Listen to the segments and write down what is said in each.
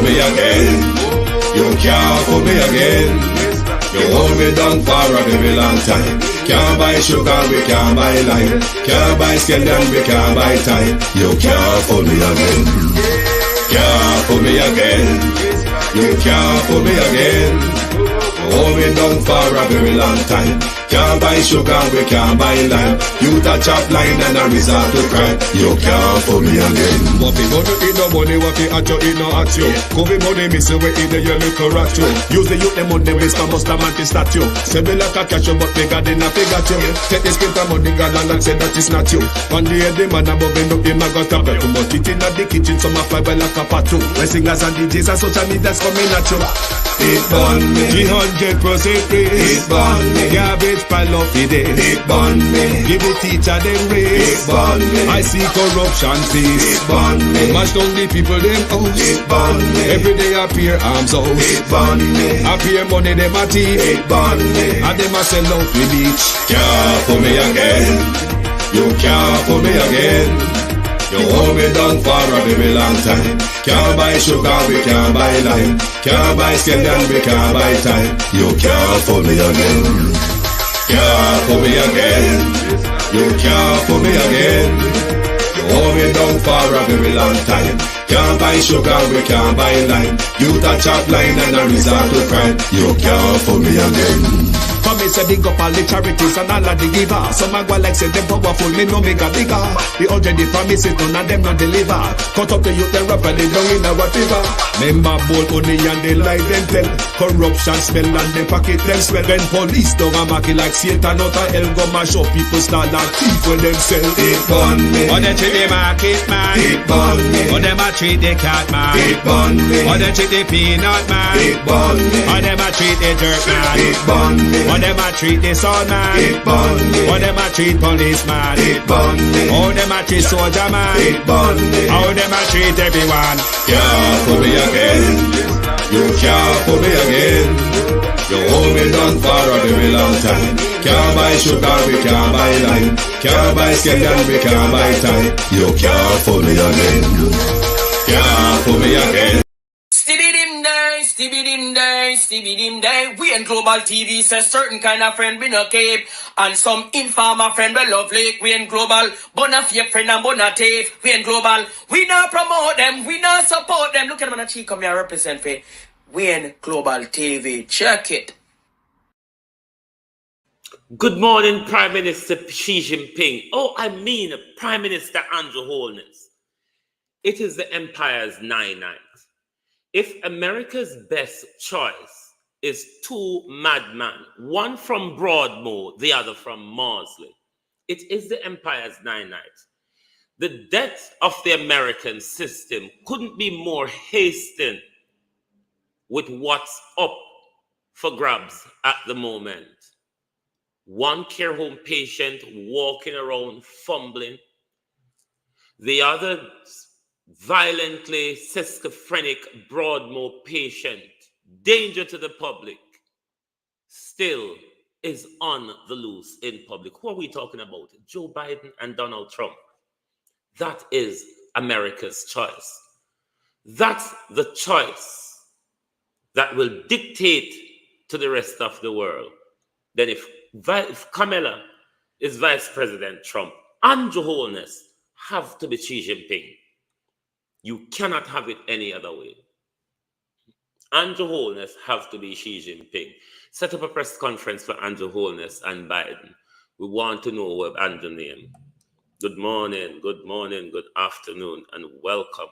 me again. You can't fool me again. You hold me down for a very long time. Can't buy sugar, we can't buy lime. Can't buy scandal, we can't buy time. You can't fool me again. Can't fool me again. You can't fool me again. Hold me down for a very long time. Can't buy sugar, we can't buy lime. You touch up line and a resort to crime. You can't fool me again. What people do in no money, what they at you, in no at you. Could be money, miss away in the yellow correct you. Use the youth, the money, waste and must have statue. Say me like a catch you, but they got enough, they got you. Take this spit of money, gal and say that is not you. One day the man above end up, him a got a bet. Too much it in the kitchen, some a fly by like a patu. When singers and DJs and social media's coming at you. It burn me. 300% free. It burn me. Garbage pile up the day. It burn me. Give the teacher them raise. It burn me. I see corruption please. It burn me. Mash down the people them house. It burn me. Every day appear arms out. It burn me. Appear money them a thief. It burn me. And them a sell out the beach. Can't fool me again. You can't fool me again. You hold me down for a very long time. Can't buy sugar, we can't buy lime. Can't buy scandal, we can't buy time. You can't fool me again. Can't fool me again. You can't fool me again. You hold me down for a very long time. Can't buy sugar, we can't buy lime. You touch up line and a resort to crime. You can't fool me again. For me say big up all the charities and all of the givers. Some a go like say them powerful, me know me got bigger. The already promises none of them not deliver. Cut up the youth, the rapper, they down in our fever. Member bold honey and they lie them tell. Corruption smell and they pocket them swell. When police don't a market like Satan out of hell, go mash up people start like thief when them sell. It burn me. Or they treat the market man. It burn me. Or them a treat the cat man. It burn me. Or they treat the peanut man. It burn me. Or them a treat the dirt man. It burn me. Or them a treat the son man. It burn me. Or them a treat policeman. It burn me. Or them a treat soldier man. It burn me. Or them a treat everyone. Can't fool me again. You can't fool me again. You hold me down for a very long time. Can't buy sugar, we can't buy lime. Can't buy scandal, we can't buy time. You can't fool me again. Can't fool me again. Stevie dim day. We in Global TV says certain kind of friend we no cape. And some informer friend we love lake. We in Global, bona fake friend and bona tape. We in Global, we not promote them, we not support them. Look at them on the cheek, come here represent for. We in Global TV, check it. Good morning, Prime Minister Xi Jinping. Oh, I mean Prime Minister Andrew Holness. It is the empire's 9 nights. If America's best choice is two madmen, one from Broadmoor, the other from Maudsley, it is the empire's 9 nights. The death of the American system couldn't be more hastened with what's up for grabs at the moment. One care home patient walking around fumbling, the other violently schizophrenic Broadmoor patient, danger to the public, still is on the loose in public. Who are we talking about? Joe Biden and Donald Trump. That is America's choice. That's the choice that will dictate to the rest of the world. Then if Kamla is Vice President Trump, Andrew Holness have to be Xi Jinping. You cannot have it any other way. Andrew Holness have to be Xi Jinping. Set up a press conference for Andrew Holness and Biden. We want to know what Andrew name. Good morning, good afternoon, and welcome.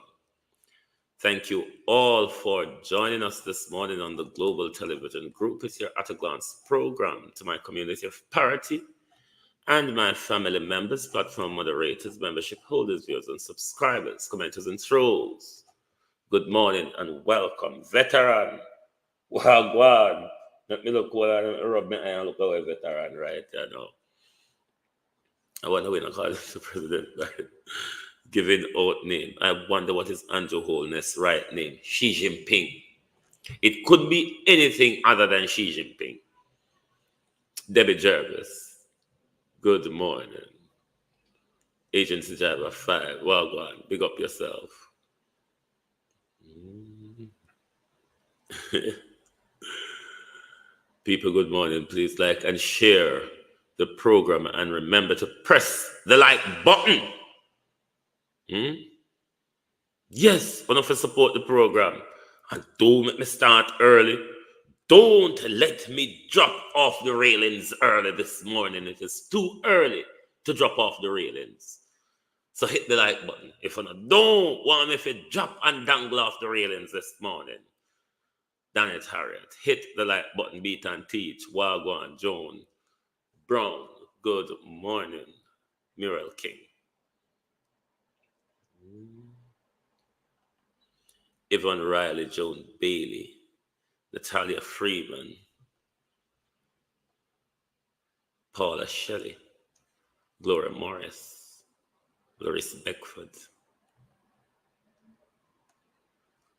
Thank you all for joining us this morning on the Global Television Group. It's your At a Glance program to my community of parity and my family members, platform moderators, membership holders, viewers, and subscribers, commenters, and trolls. Good morning and welcome. Veteran. Wagwan. Let me look what I rub my eye and look away, veteran, right? You know. I wonder when I call the president Biden. Giving out name. I wonder what is Andrew Holness' right name. Xi Jinping. It could be anything other than Xi Jinping. Debbie Jervis. Good morning. Agency Driver 5. Well, go on. Big up yourself. People, good morning. Please like and share the program and remember to press the like button. Yes, but if you support the program and don't make me start early. Don't let me drop off the railings early this morning. It is too early to drop off the railings. So hit the like button. If you don't want me to drop and dangle off the railings this morning, damn it, Harriet. Hit the like button, beat and teach. Wagwan, Joan, Brown, good morning, Muriel King. Yvonne Riley, Joan Bailey, Natalia Freeman, Paula Shelley, Gloria Morris, Larissa Beckford,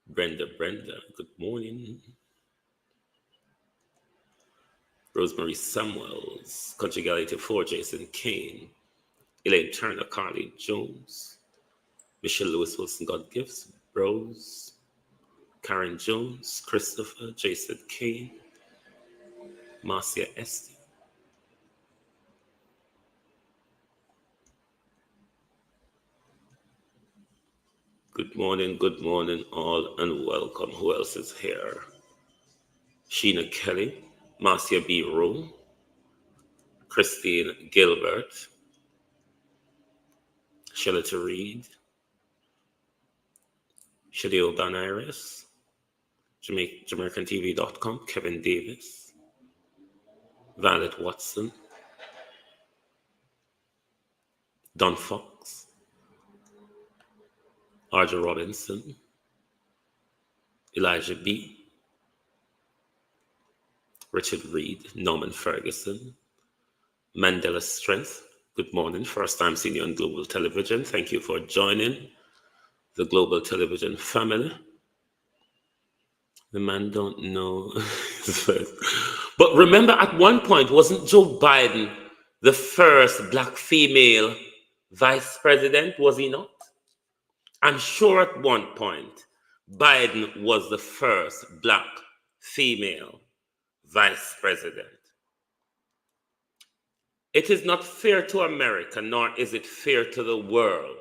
Brenda, good morning. Rosemary Samuels, Conjugality 4, Jason Kane, Elaine Turner, Carly Jones, Michelle Lewis Wilson, God Gifts, Rose, Karen Jones, Christopher, Jason Kane, Marcia Esther. Good morning, all, and welcome. Who else is here? Sheena Kelly, Marcia B. Rowe, Christine Gilbert, Shelita Reed, Shadio Baniris, JamaicanTV.com, Kevin Davis, Violet Watson, Don Fox, Arja Robinson, Elijah B., Richard Reed, Norman Ferguson, Mandela Strength. Good morning. First time seeing you on Global Television. Thank you for joining the Global Television family. The man don't know. But remember, at one point, wasn't Joe Biden the first black female vice president? Was he not? I'm sure at one point, Biden was the first black female vice president. It is not fair to America, nor is it fair to the world,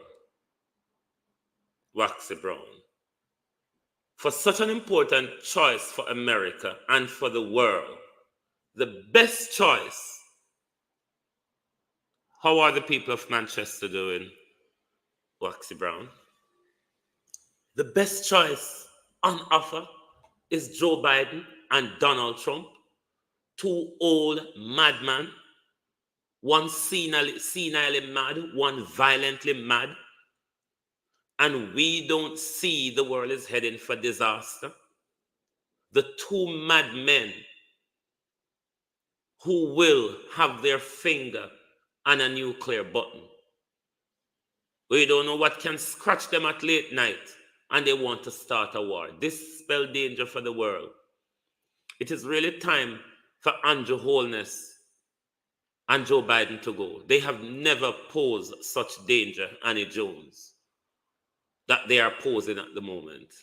Waxy Brown, for such an important choice for America and for the world. The best choice. How are the people of Manchester doing, Waxy Brown? The best choice on offer is Joe Biden and Donald Trump, two old madmen, one senilely mad, one violently mad, and we don't see the world is heading for disaster. The two madmen who will have their finger on a nuclear button. We don't know what can scratch them at late night, and they want to start a war. This spells danger for the world. It is really time for Andrew Holness and Joe Biden to go. They have never posed such danger, Annie Jones, that they are posing at the moment.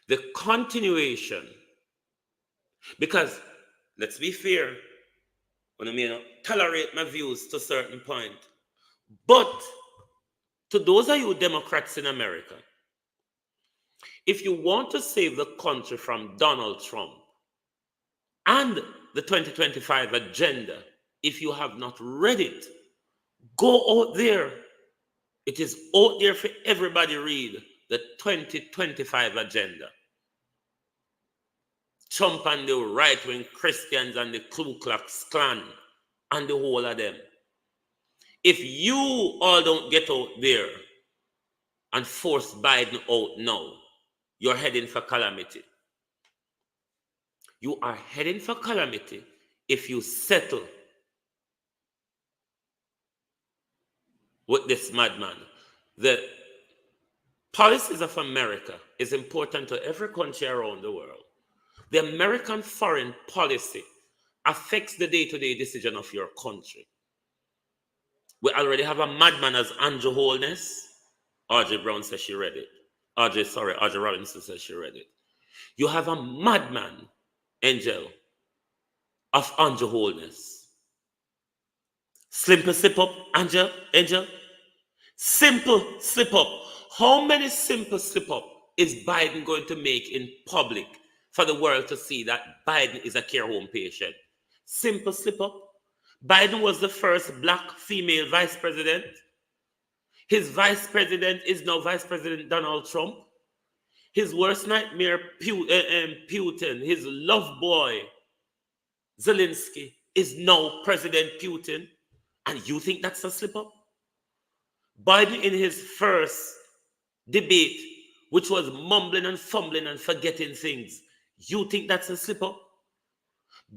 The continuation, because let's be fair, I may not tolerate my views to a certain point, but to those of you Democrats in America, if you want to save the country from Donald Trump and the 2025 agenda, if you have not read it, go out there. It is out there for everybody to read, the 2025 agenda. Trump and the right-wing Christians and the Ku Klux Klan and the whole of them. If you all don't get out there and force Biden out now, you're heading for calamity. You are heading for calamity if you settle with this madman. The policies of America is important to every country around the world. The American foreign policy affects the day-to-day decision of your country. We already have a madman as Andrew Holness. Audrey Brown says she read it. Audrey Robinson says she read it. You have a madman, Angel, of Andrew Holness. Simple slip up, Angel. Simple slip up. How many simple slip up is Biden going to make in public for the world to see that Biden is a care home patient? Simple slip up. Biden was the first black female vice president. His vice president is now Vice President Donald Trump. His worst nightmare, Putin, his love boy, Zelensky, is now President Putin. And you think that's a slip up? Biden, in his first debate, which was mumbling and fumbling and forgetting things, you think that's a slip up?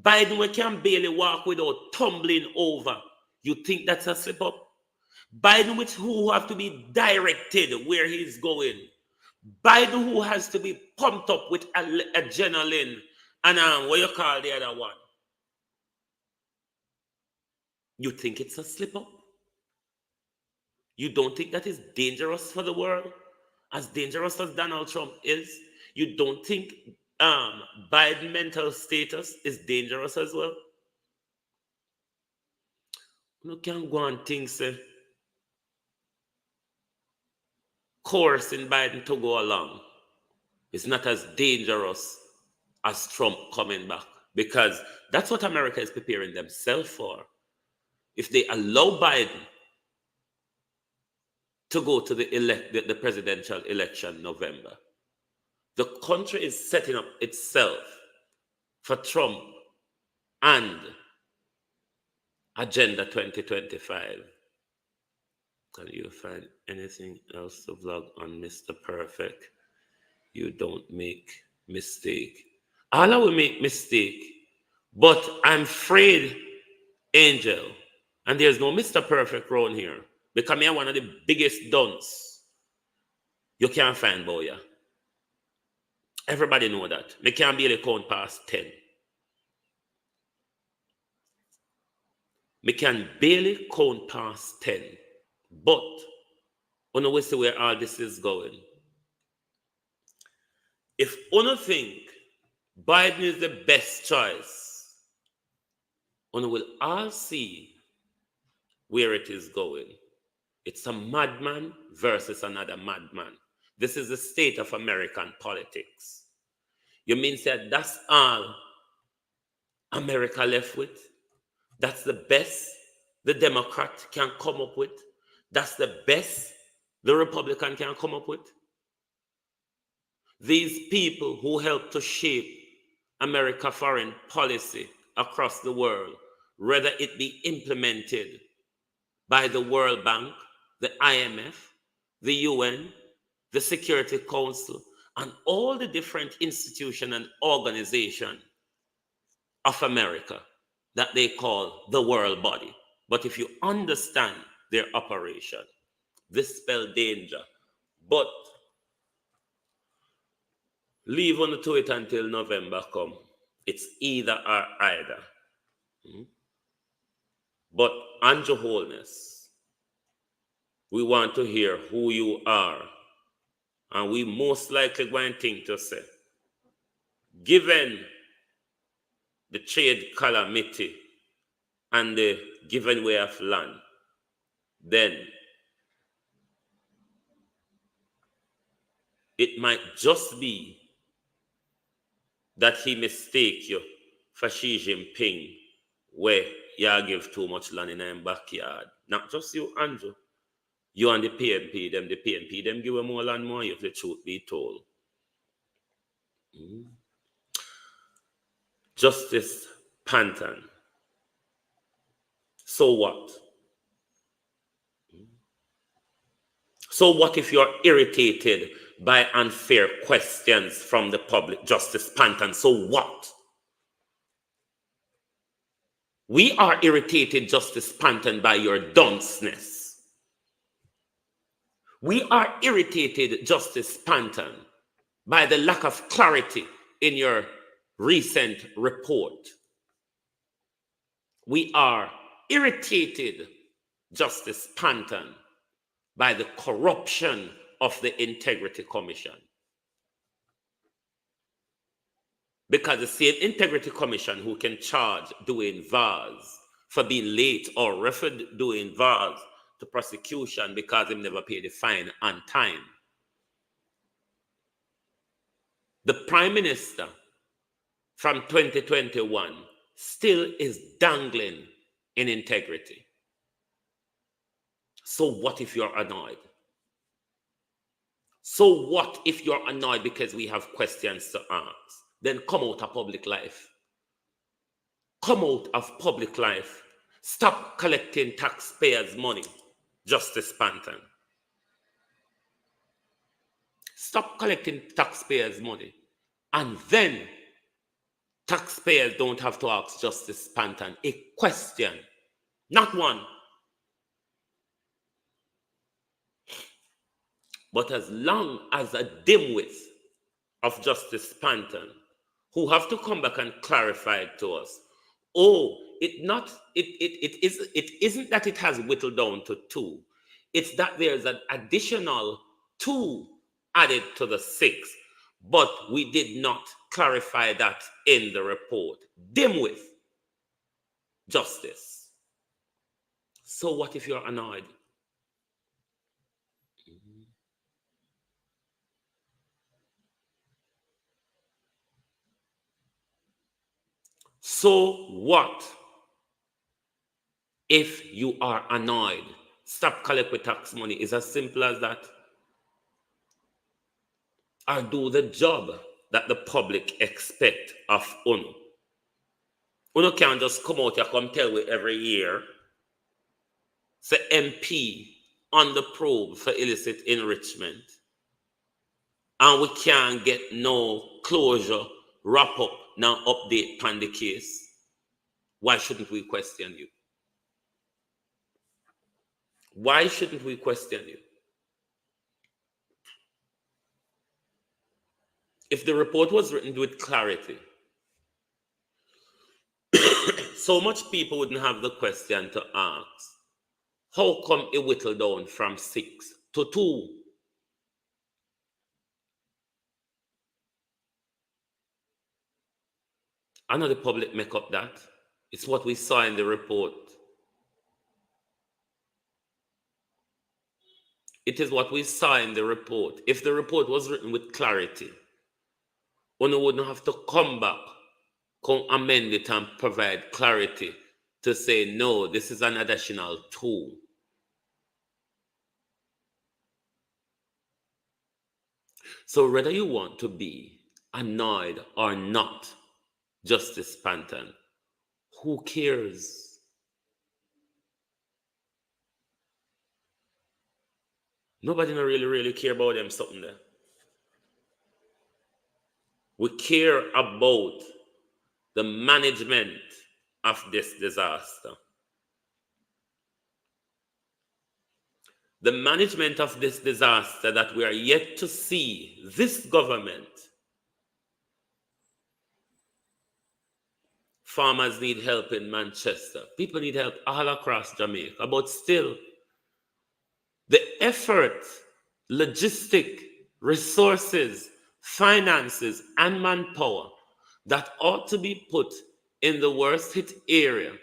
Biden, we can barely walk without tumbling over, you think that's a slip up? Biden, who have to be directed where he's going. Biden, who has to be pumped up with adrenaline and what you call the other one. You think it's a slip up? You don't think that is dangerous for the world? As dangerous as Donald Trump is? You don't think Biden's mental status is dangerous as well? You can't go and think, say, coercing Biden to go along is not as dangerous as Trump coming back, because that's what America is preparing themselves for. If they allow Biden to go to the presidential election in November, the country is setting up itself for Trump and Agenda 2025. Can you find anything else to vlog on Mr. Perfect? You don't make mistake. All I will make mistake, but I'm afraid, Angel, and there's no Mr. Perfect around here, because I'm one of the biggest dunce you can't find, boy. Everybody know that. Me can't barely count past 10. Me can barely count past 10. But Uno will see where all this is going. If Uno think Biden is the best choice, Uno will all see where it is going. It's a madman versus another madman. This is the state of American politics. You mean that that's all America left with? That's the best the Democrat can come up with? That's the best the Republican can come up with? These people who help to shape America foreign policy across the world, whether it be implemented by the World Bank, the IMF, the UN, the Security Council, and all the different institutions and organizations of America that they call the world body. But if you understand their operation, this spells danger. But leave on to it until November come. It's either or either. But Andrew Holness, we want to hear who you are. And we most likely going to think to say, given the trade calamity and the given way of land, then it might just be that he mistake you for Xi Jinping, where you give too much land in their backyard. Not just you, Andrew. You and the PNP, them give them more land, more if the truth be told. Justice Panton. So what? So what if you're irritated by unfair questions from the public? Justice Panton, so what? We are irritated, Justice Panton, by your dunceness. We are irritated, Justice Panton, by the lack of clarity in your recent report. We are irritated, Justice Panton, by the corruption of the Integrity Commission. Because the same Integrity Commission who can charge Dwayne Vaz for being late or referred Dwayne Vaz to prosecution because he never paid the fine on time. The Prime Minister from 2021 still is dangling in integrity. So what if you're annoyed? So what if you're annoyed because we have questions to ask? Then come out of public life. Come out of public life. Stop collecting taxpayers' money, Justice Panton. Stop collecting taxpayers' money. And then taxpayers don't have to ask Justice Panton a question. Not one. But as long as a dimwit of Justice Panton, who have to come back and clarify it to us, it isn't that it has whittled down to 2. It's that there's an additional 2 added to the 6. But we did not clarify that in the report. Dimwit justice. So what if you're annoyed? So what if you are annoyed? Stop collecting tax money. It's as simple as that. Or do the job that the public expect of UNO. UNO can't just come out here, come tell me every year, say MP on the probe for illicit enrichment, and we can't get no closure, wrap up, now update on the case. Why shouldn't we question you? Why shouldn't we question you? If the report was written with clarity, so much people wouldn't have the question to ask. How come it whittled down from 6 to 2? I know the public make up that. It's what we saw in the report. It is what we saw in the report. If the report was written with clarity, one wouldn't have to come back, come amend it and provide clarity to say, no, this is an additional 2. So whether you want to be annoyed or not, Justice Panton, who cares? Nobody really care about them something there. We care about the management of this disaster. The management of this disaster that we are yet to see this government. Farmers need help in Manchester. People need help all across Jamaica. But still, the effort, logistic, resources, finances, and manpower that ought to be put in the worst hit areas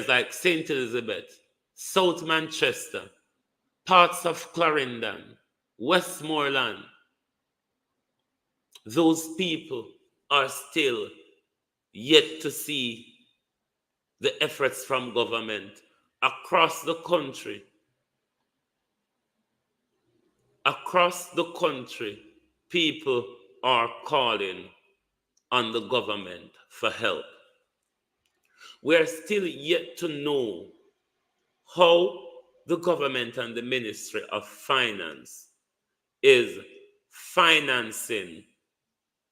like St. Elizabeth, South Manchester, parts of Clarendon, Westmoreland, those people are still yet to see the efforts from government across the country. Across the country, people are calling on the government for help. We are still yet to know how the government and the Ministry of Finance is financing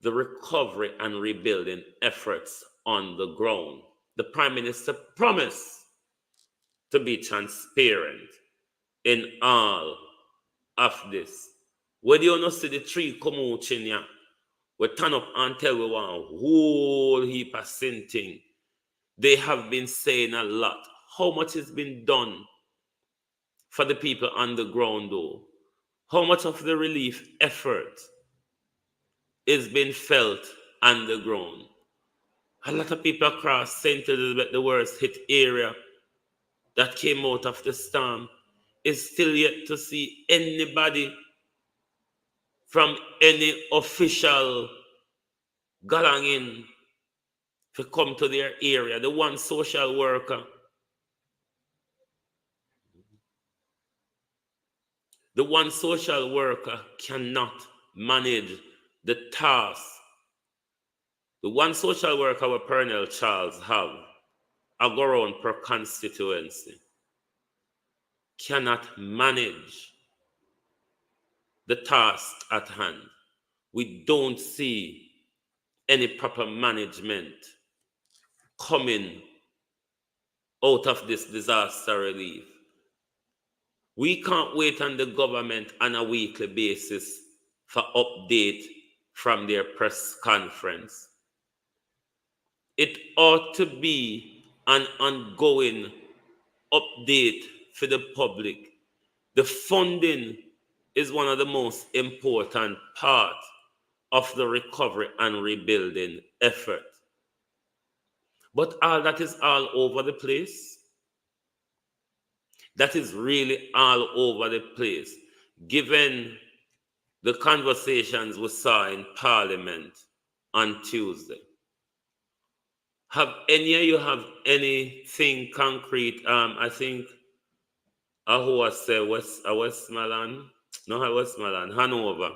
the recovery and rebuilding efforts on the ground. The Prime Minister promised to be transparent in all of this. When you not see the tree come out in here, we turn up and tell we want a whole heap of thing. They have been saying a lot. How much has been done for the people on the ground though? How much of the relief effort is being felt underground. A lot of people across St. Elizabeth, the worst hit area that came out of the storm, is still yet to see anybody from any official galang in to come to their area. The one social worker, cannot manage the task. The one social worker our Pernell Charles have, a go around per constituency, cannot manage the task at hand. We don't see any proper management coming out of this disaster relief. We can't wait on the government on a weekly basis for update from their press conference. It ought to be an ongoing update for the public. The funding is one of the most important parts of the recovery and rebuilding effort. But all that is all over the place. That is really all over the place, given the conversations we saw in Parliament on Tuesday. Have any of you have anything concrete? I think who was Westmoreland? No, Westmoreland, Hanover.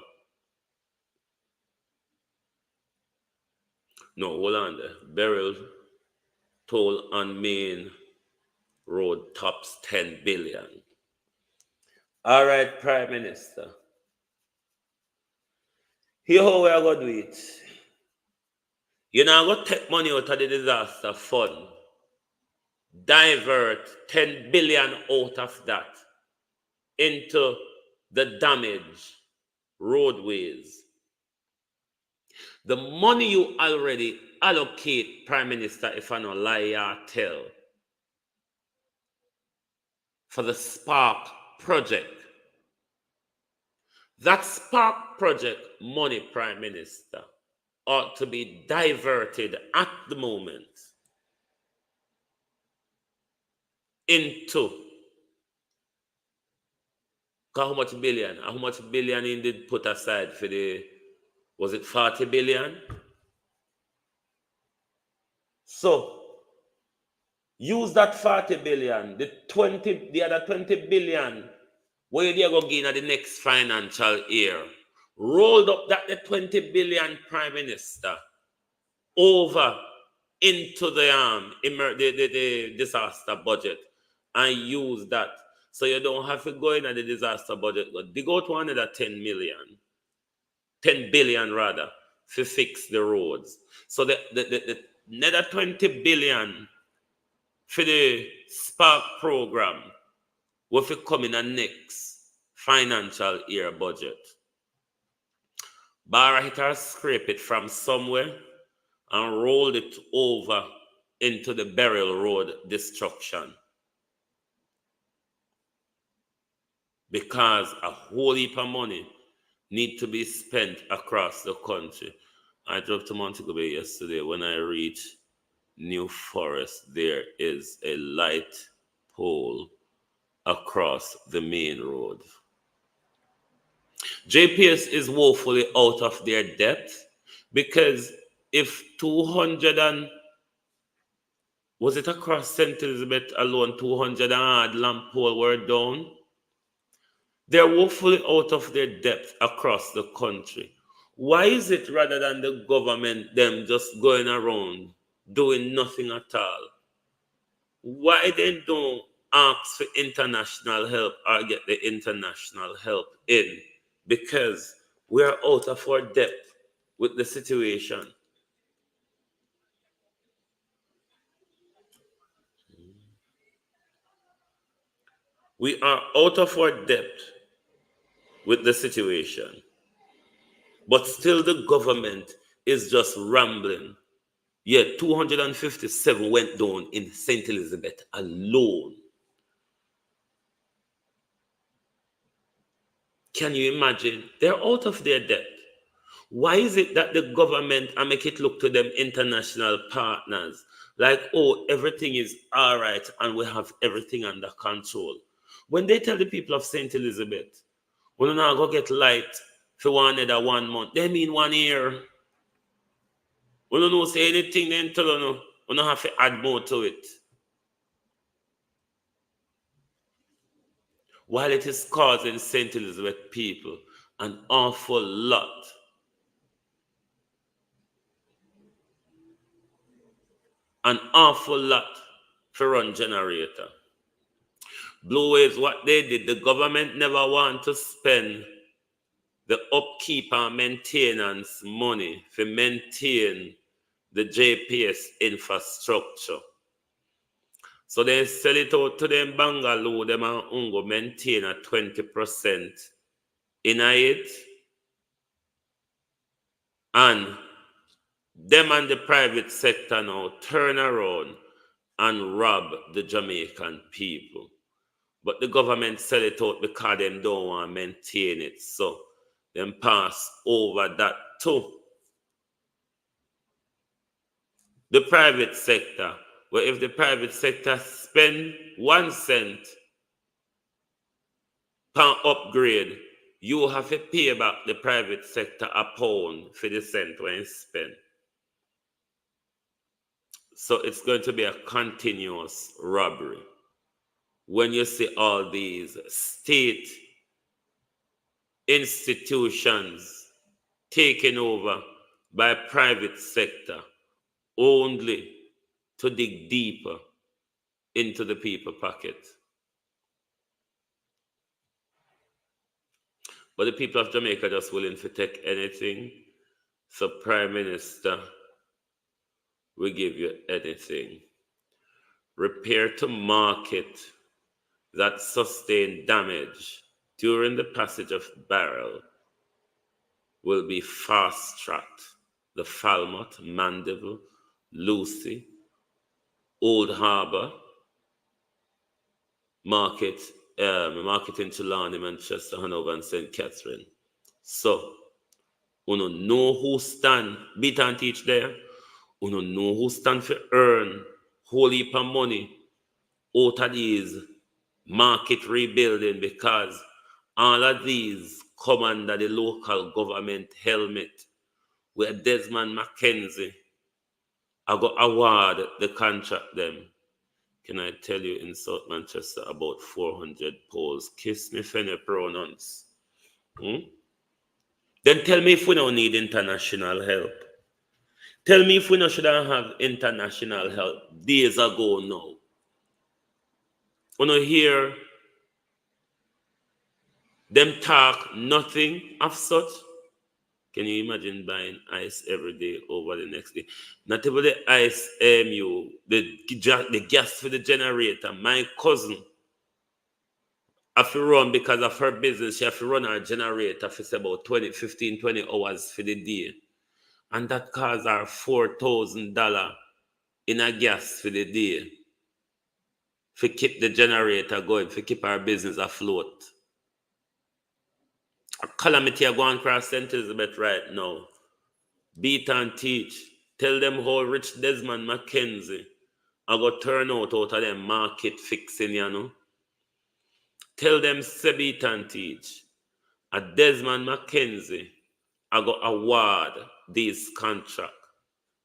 No, hold on there. Beryl toll on Main Road tops 10 billion. All right, Prime Minister. Here how we are going to do it. You're not going to take money out of the disaster fund, divert 10 billion out of that into the damaged roadways. The money you already allocate, Prime Minister, if I don't lie or tell, for the Spark project. That Spark project money, Prime Minister, ought to be diverted at the moment into how much billion he did put aside for the, was it 40 billion? So use that 40 billion, the other 20 billion, where they go gain at the next financial year. Rolled up that the 20 billion, Prime Minister, over into the disaster budget and use that. So you don't have to go in at the disaster budget, but dig out another 10 billion rather, to fix the roads. So the another 20 billion for the Spark program will come in the next financial year budget. Barra hit or scrape it from somewhere and rolled it over into the Burial Road destruction. Because a whole heap of money need to be spent across the country. I drove to Montego Bay yesterday. When I reached New Forest, there is a light pole across the main road. JPS is woefully out of their depth, because if 200 and, was it across St. Elizabeth alone, 200 and odd lamp pole were down? They're woefully out of their depth across the country. Why is it rather than the government, them just going around doing nothing at all? Why they don't ask for international help or get the international help in? Because we are out of our depth with the situation. We are out of our depth with the situation. But still the government is just rambling. Yeah, 257 went down in St. Elizabeth alone. Can you imagine? They're out of their depth. Why is it that the government and make it look to them international partners like, oh, everything is all right and we have everything under control? When they tell the people of St. Elizabeth, we now go get light for another 1 month, they mean 1 year. We don't know say anything then tell you, we don't have to add more to it. While it is causing St. Elizabeth people an awful lot for run generator. Blue Waves, what they did, the government never want to spend the upkeep and maintenance money to maintain the JPS infrastructure. So they sell it out to them Bangalore, them and Ungo maintain a 20% in it. And them and the private sector now turn around and rob the Jamaican people. But the government sell it out because them don't want to maintain it. So them pass over that too. The private sector, where if the private sector spend 1 cent per upgrade, you have to pay back the private sector £1 for the cent when it's spent. So it's going to be a continuous robbery. When you see all these state institutions taken over by private sector only to dig deeper into the people pocket. But the people of Jamaica are just willing to take anything. So Prime Minister, we give you anything. Repair to market that sustained damage during the passage of barrel will be fast-tracked. The Falmouth, Mandeville, Lucy, Old Harbour, Market in Trelawney, Manchester, Hanover, and St. Catherine. So, you know who stand, beat and teach there. You know who stand for earn whole heap of money out of these market rebuilding, because all of these come under the local government helmet, where Desmond Mackenzie I got award the contract them. Can I tell you in South Manchester about 400 poles? Kiss me for the pronouns. Then tell me if we don't need international help. Tell me if we not should have international help days ago now. When you hear them talk nothing of such, can you imagine buying ice every day over the next day? Not even the ice, the gas for the generator. My cousin have to run because of her business. She have to run her generator for about 15, 20 hours for the day. And that costs her $4,000 in a gas for the day. To keep the generator going, to keep our business afloat. A calamity are going across St. Elizabeth right now. Beat and teach. Tell them how rich Desmond Mackenzie I got turn out of them market fixing, you know. Tell them say beat and teach. A Desmond Mackenzie I got award this contract.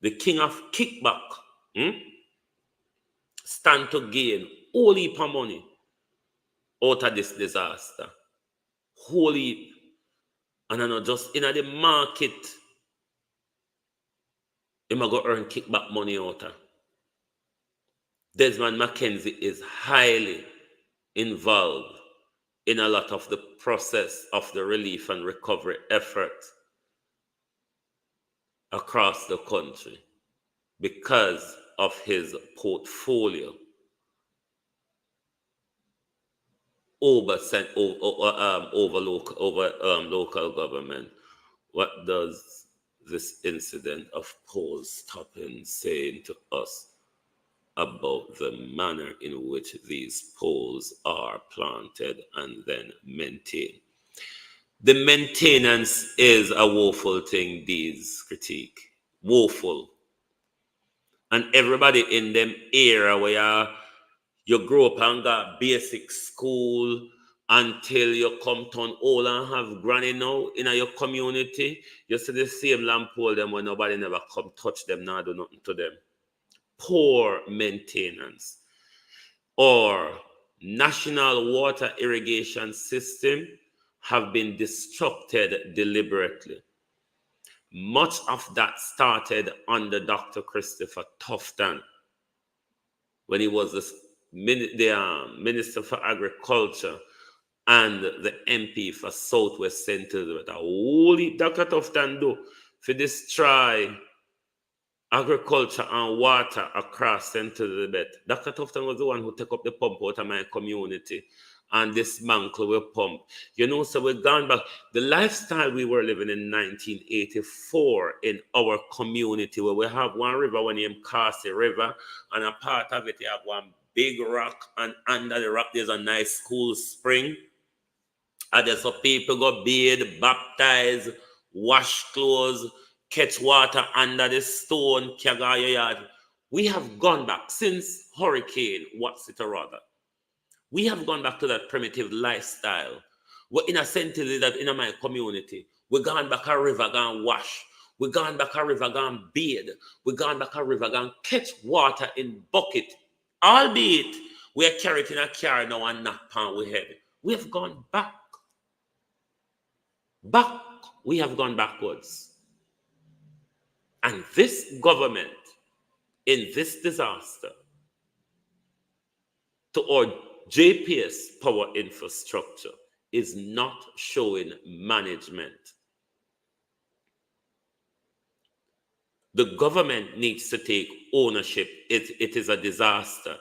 The king of kickback stand to gain whole heap of money out of this disaster. Whole heap. And I know just in the market, he might go earn kickback money out of. Desmond Mackenzie is highly involved in a lot of the process of the relief and recovery effort across the country because of his portfolio over local government. What does this incident of polls stopping saying to us about the manner in which these poles are planted and then maintained? The maintenance is a woeful thing, these critique. Woeful. And everybody in them era where you grow up and got basic school until you come turn old and have granny now in your community, you see the same lamp pole them when nobody never come touch them, now do nothing to them. Poor maintenance. Or national water irrigation system have been destructed deliberately. Much of that started under Dr. Christopher Tufton when he was the Minister for Agriculture and the MP for Southwest Central. What a holy Dr. Tufton do for destroy agriculture and water across Central Belt. Dr. Tufton was the one who took up the pump out of my community and dismantle the pump. You know, so we're gone back. The lifestyle we were living in 1984 in our community, where we have one river, one named Cassie River, and a part of it, you have one big rock, and under the rock, there's a nice cool spring. And there's so people go bathe, baptize, wash clothes, catch water under the stone, Kagaya yard. We have gone back since Hurricane, what's it or other. We have gone back to that primitive lifestyle. We're in a sense that in my community, we're gone back a river, gone wash. We're gone back a river, gone bathe. We're gone back a river, gone catch water in bucket. Albeit, we are carried in a car now and not pan we head. We have gone back. We have gone backwards. And this government, in this disaster, to our JPS power infrastructure, is not showing management. The government needs to take ownership. It is a disaster.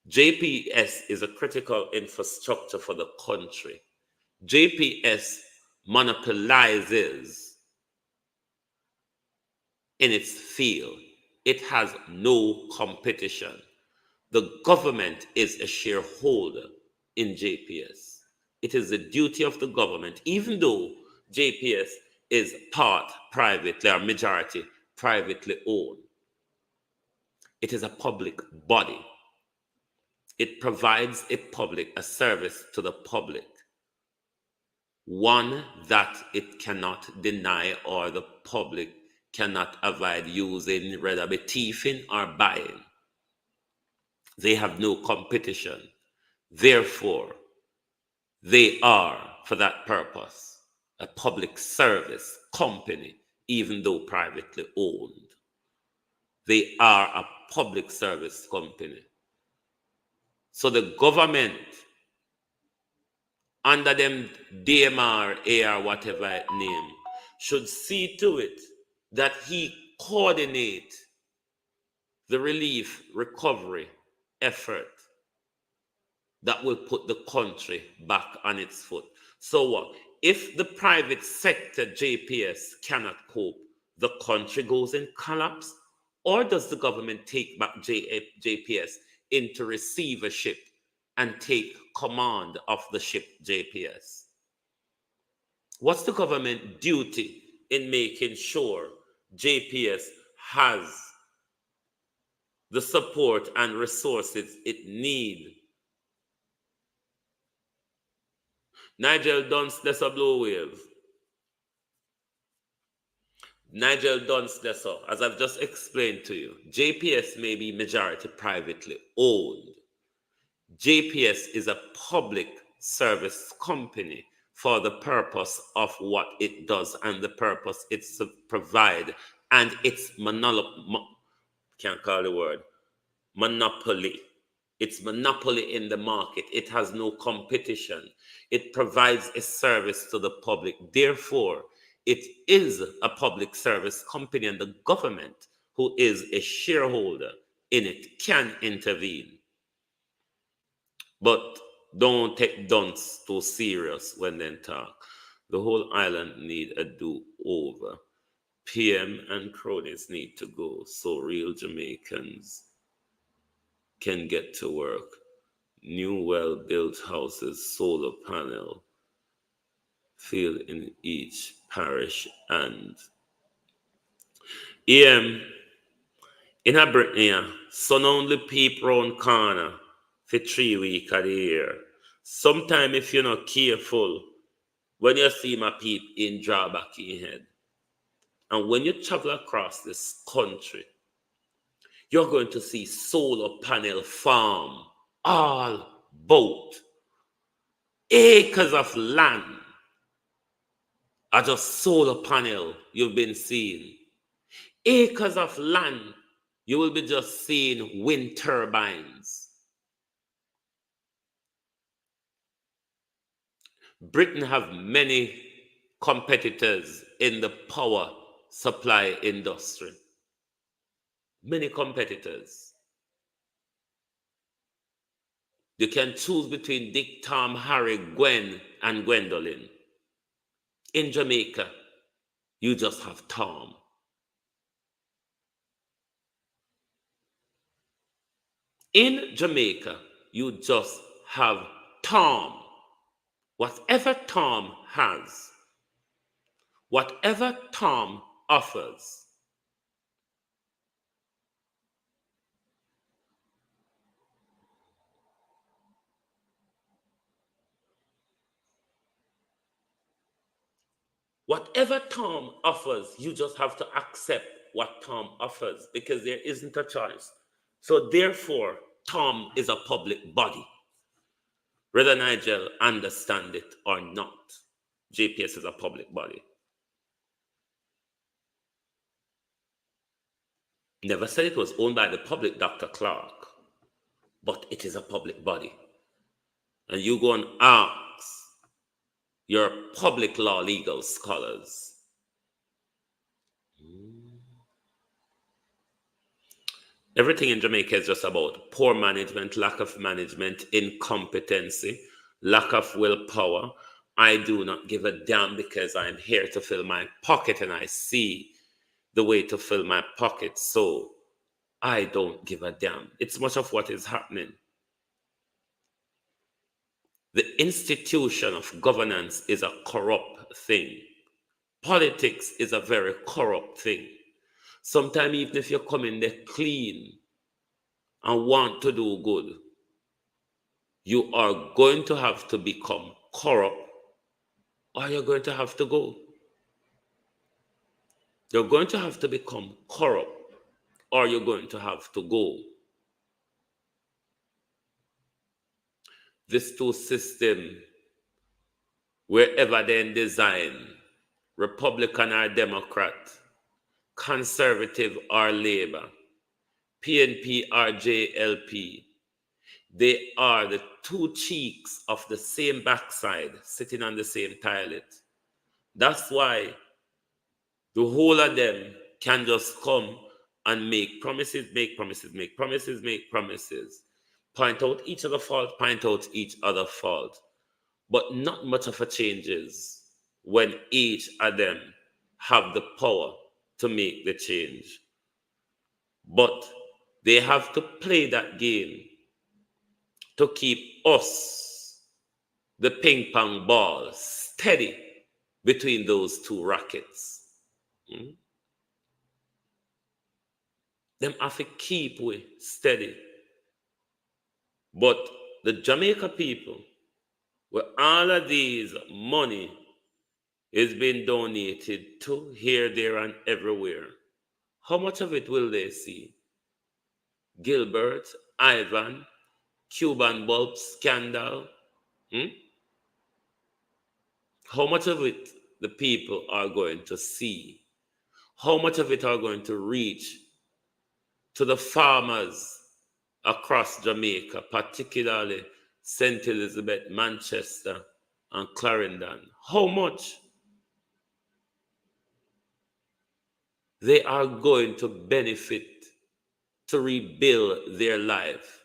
JPS is a critical infrastructure for the country. JPS monopolizes in its field. It has no competition. The government is a shareholder in JPS. It is the duty of the government, even though JPS is part privately or majority privately owned. It is a public body. It provides a service to the public. One that it cannot deny or the public cannot avoid using, whether be thieving or buying. They have no competition. Therefore, they are, for that purpose, a public service company, even though privately owned. They are a public service company. So the government, under them DMR, AR, whatever it name, should see to it that he coordinate the relief recovery effort that will put the country back on its foot. So what? If the private sector JPS cannot cope, the country goes in collapse, or does the government take back JPS into receivership and take command of the ship JPS? What's the government duty in making sure JPS has the support and resources it needs? Nigel Dunst, that's a blow wave. Nigel Dunst, that's all. As I've just explained to you, JPS may be majority privately owned. JPS is a public service company for the purpose of what it does and the purpose it's to provide, and its can't call the word monopoly. It's monopoly in the market. It has no competition. It provides a service to the public. Therefore, it is a public service company, and the government, who is a shareholder in it, can intervene. But don't take dunce too serious when they talk. The whole island need a do-over. PM and cronies need to go so real Jamaicans can get to work. New well-built houses, solar panel, field in each parish. And in a Britain, sun only peep round corner for 3 weeks of the year. Sometime if you're not careful, when you see my peep in drawback in your head. And when you travel across this country, you're going to see solar panel farm all about. Acres of land are just solar panel you've been seeing. Acres of land you will be just seeing wind turbines. Britain have many competitors in the power supply industry. Many competitors. You can choose between Dick, Tom, Harry, Gwen, and Gwendolyn. In Jamaica, you just have Tom. In Jamaica, you just have Tom. Whatever Tom has, whatever Tom offers, whatever Tom offers, you just have to accept what Tom offers because there isn't a choice. So therefore, Tom is a public body. Whether Nigel understand it or not, JPS is a public body. Never said it was owned by the public, Dr. Clark, but it is a public body. And you go and ask your public law legal scholars. Everything in Jamaica is just about poor management, lack of management, incompetency, lack of willpower. I do not give a damn because I'm here to fill my pocket and I see the way to fill my pocket. So I don't give a damn. It's much of what is happening. The institution of governance is a corrupt thing. Politics is a very corrupt thing. Sometimes even if you come in there clean and want to do good, you are going to have to become corrupt or you're going to have to go. You're going to have to become corrupt or you're going to have to go. This two system, wherever they design, Republican or Democrat, Conservative or Labour, PNP or JLP, they are the two cheeks of the same backside sitting on the same toilet. That's why the whole of them can just come and make promises, point out each other fault, point out each other fault. But not much of a changes when each of them have the power to make the change. But they have to play that game to keep us, the ping pong ball, steady between those two rackets. Them have to keep we steady. But the Jamaica people, where all of these money is being donated to here, there, and everywhere, how much of it will they see? Gilbert, Ivan, Cuban bulb scandal. How much of it the people are going to see? How much of it are going to reach to the farmers across Jamaica, particularly St. Elizabeth, Manchester, and Clarendon? How much? They are going to benefit to rebuild their life,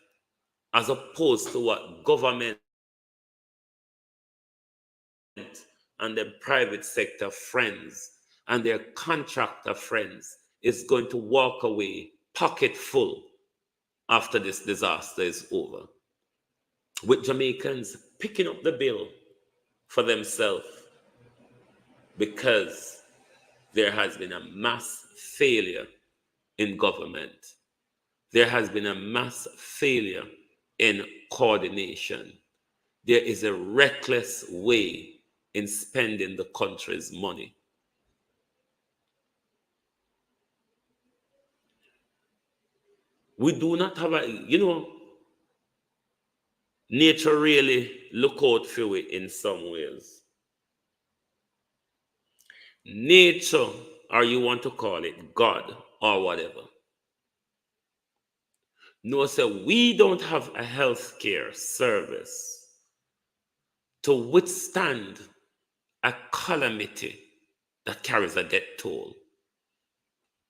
as opposed to what government and their private sector friends and their contractor friends is going to walk away pocket full after this disaster is over, with Jamaicans picking up the bill for themselves. because there has been a mass failure in government. There has been a mass failure in coordination. There is a reckless way in spending the country's money. We do not have nature really look out for it in some ways. Nature, or you want to call it God or whatever. No, sir, we don't have a healthcare service to withstand a calamity that carries a death toll.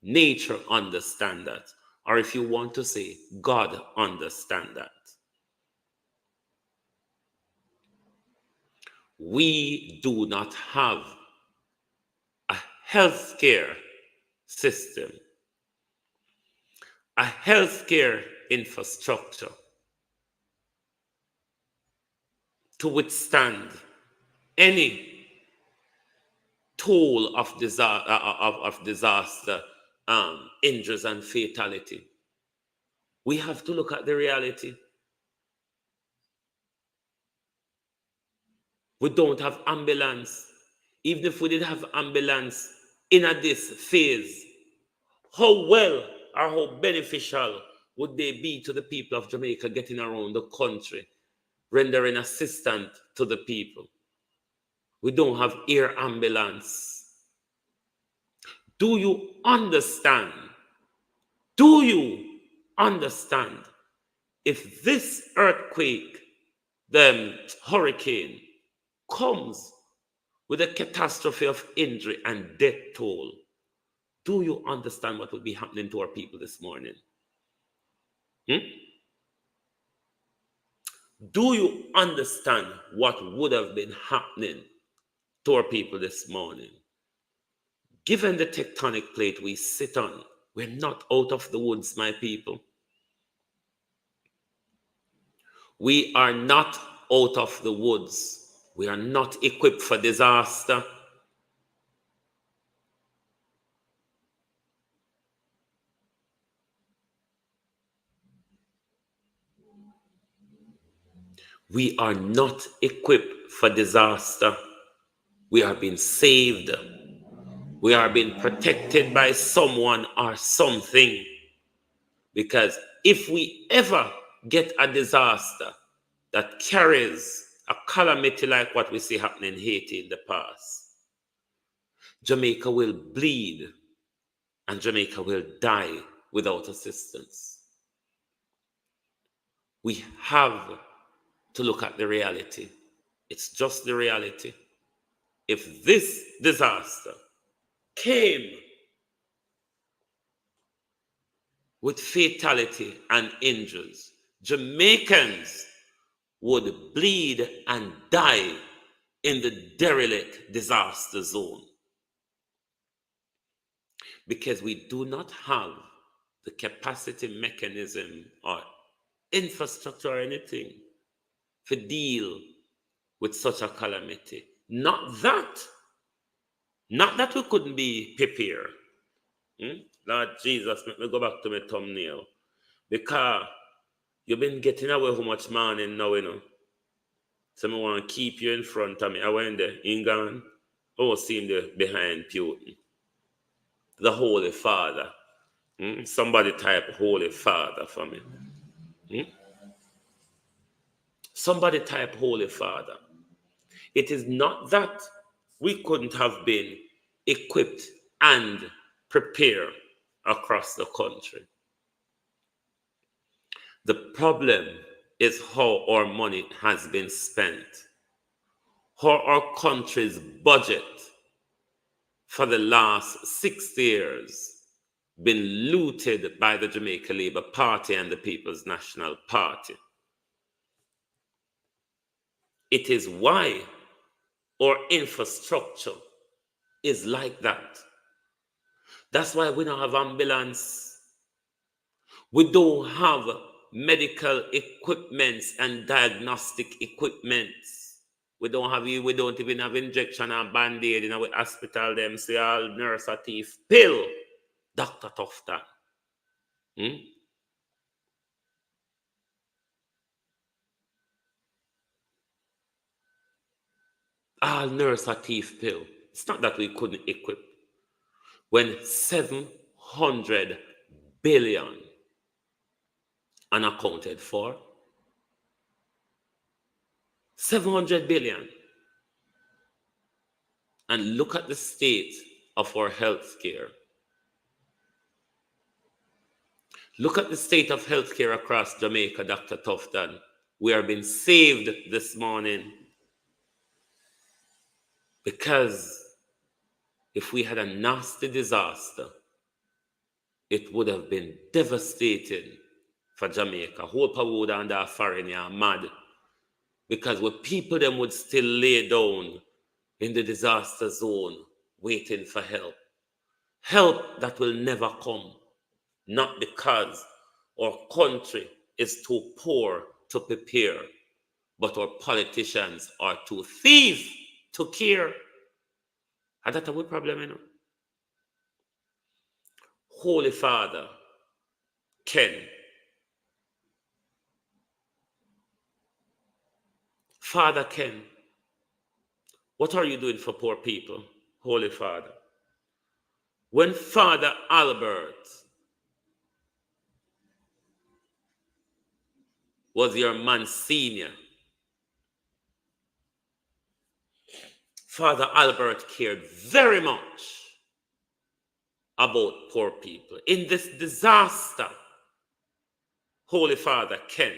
Nature understands that. Or if you want to say, God understands that. We do not have a healthcare system, a healthcare infrastructure to withstand any toll of disaster, injuries and fatality. We have to look at the reality. We don't have ambulance. Even if we did have ambulance in this phase, how well or how beneficial would they be to the people of Jamaica getting around the country, rendering assistance to the people? We don't have air ambulance. Do you understand? Do you understand? If this earthquake, the hurricane, comes with a catastrophe of injury and death toll, do you understand what will be happening to our people this morning? Do you understand what would have been happening to our people this morning? Given the tectonic plate we sit on, we're not out of the woods, my people. We are not out of the woods. We are not equipped for disaster. We are not equipped for disaster. We are being saved. We are being protected by someone or something. Because if we ever get a disaster that carries a calamity like what we see happening in Haiti in the past, Jamaica will bleed and Jamaica will die without assistance. We have to look at the reality. It's just the reality. If this disaster came with fatality and injuries, Jamaicans would bleed and die in the derelict disaster zone. Because we do not have the capacity, mechanism, or infrastructure or anything to deal with such a calamity. Not that we couldn't be prepared. Lord Jesus, let me go back to my thumbnail. Because you've been getting away how much morning now, So I want to keep you in front of me. I went there, England. Oh, seeing the behind Putin. The Holy Father. Somebody type Holy Father for me. Somebody type Holy Father. It is not that we couldn't have been equipped and prepared across the country. The problem is how our money has been spent, how our country's budget for the last 6 years been looted by the Jamaica Labour Party and the People's National Party. It is why our infrastructure is like that. That's why we don't have ambulance. We don't have medical equipments and diagnostic equipments. We don't even have injection and band-aid in our hospital. Them say all nurse a thief. Pill. Dr. Tufton. All nurse a thief pill. It's not that we couldn't equip. When 700 billion unaccounted for, 700 billion. And look at the state of our health care. Look at the state of health care across Jamaica, Dr. Tufton. We are being saved this morning because if we had a nasty disaster, it would have been devastating for Jamaica. Hope I would under foreign mad. Because what people them would still lay down in the disaster zone waiting for help. Help that will never come. Not because our country is too poor to prepare, but our politicians are too thief to care. And that's a good problem, you know. Holy Father, Ken. Father Ken, what are you doing for poor people, Holy Father? When Father Albert was your Monsignor, Father Albert cared very much about poor people. In this disaster, Holy Father Ken,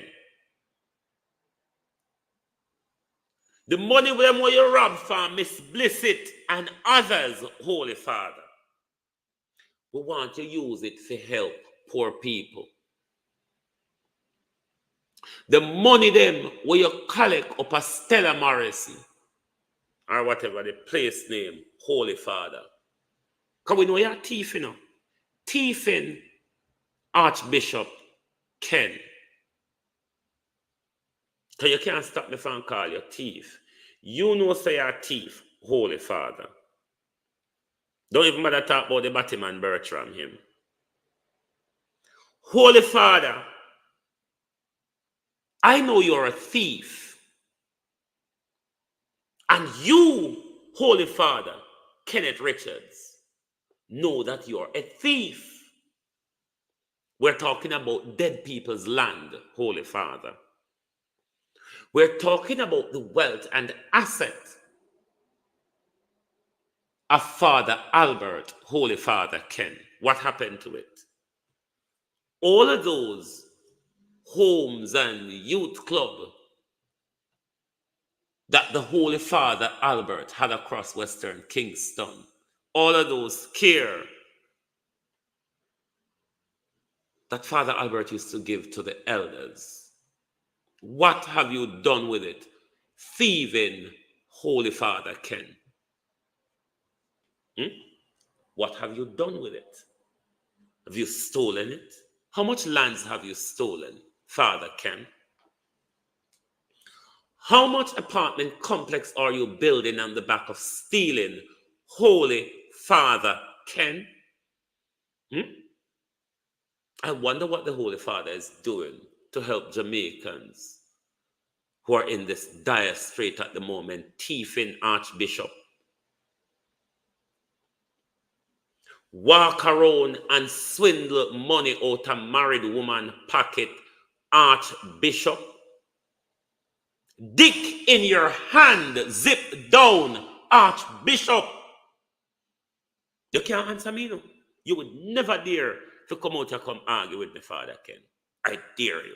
the money where you rob from Miss Blissett and others, Holy Father, we want to use it to help poor people. The money them where you collect up a Stella Morrison or whatever the place name, Holy Father. Because we know you're thief, you know. Thiefing Archbishop Ken. Because you can't stop me from calling you thief. You know say you're thief, Holy Father. Don't even bother talk about the Batman Bertram him. Holy Father, I know you're a thief. And you, Holy Father, Kenneth Richards, know that you're a thief. We're talking about dead people's land, Holy Father. We're talking about the wealth and asset of Father Albert, Holy Father Ken. What happened to it? All of those homes and youth club that the Holy Father Albert had across Western Kingston, all of those care that Father Albert used to give to the elders. What have you done with it? Thieving Holy Father Ken. What have you done with it? Have you stolen it? How much lands have you stolen, Father Ken? How much apartment complex are you building on the back of stealing, Holy Father Ken? I wonder what the Holy Father is doing to help Jamaicans who are in this dire strait at the moment, thieving Archbishop. Walk around and swindle money out of married woman pocket, Archbishop. Dick in your hand, zip down, Archbishop. You can't answer me, no. You would never dare to come out and come argue with me, Father Ken. I dare you.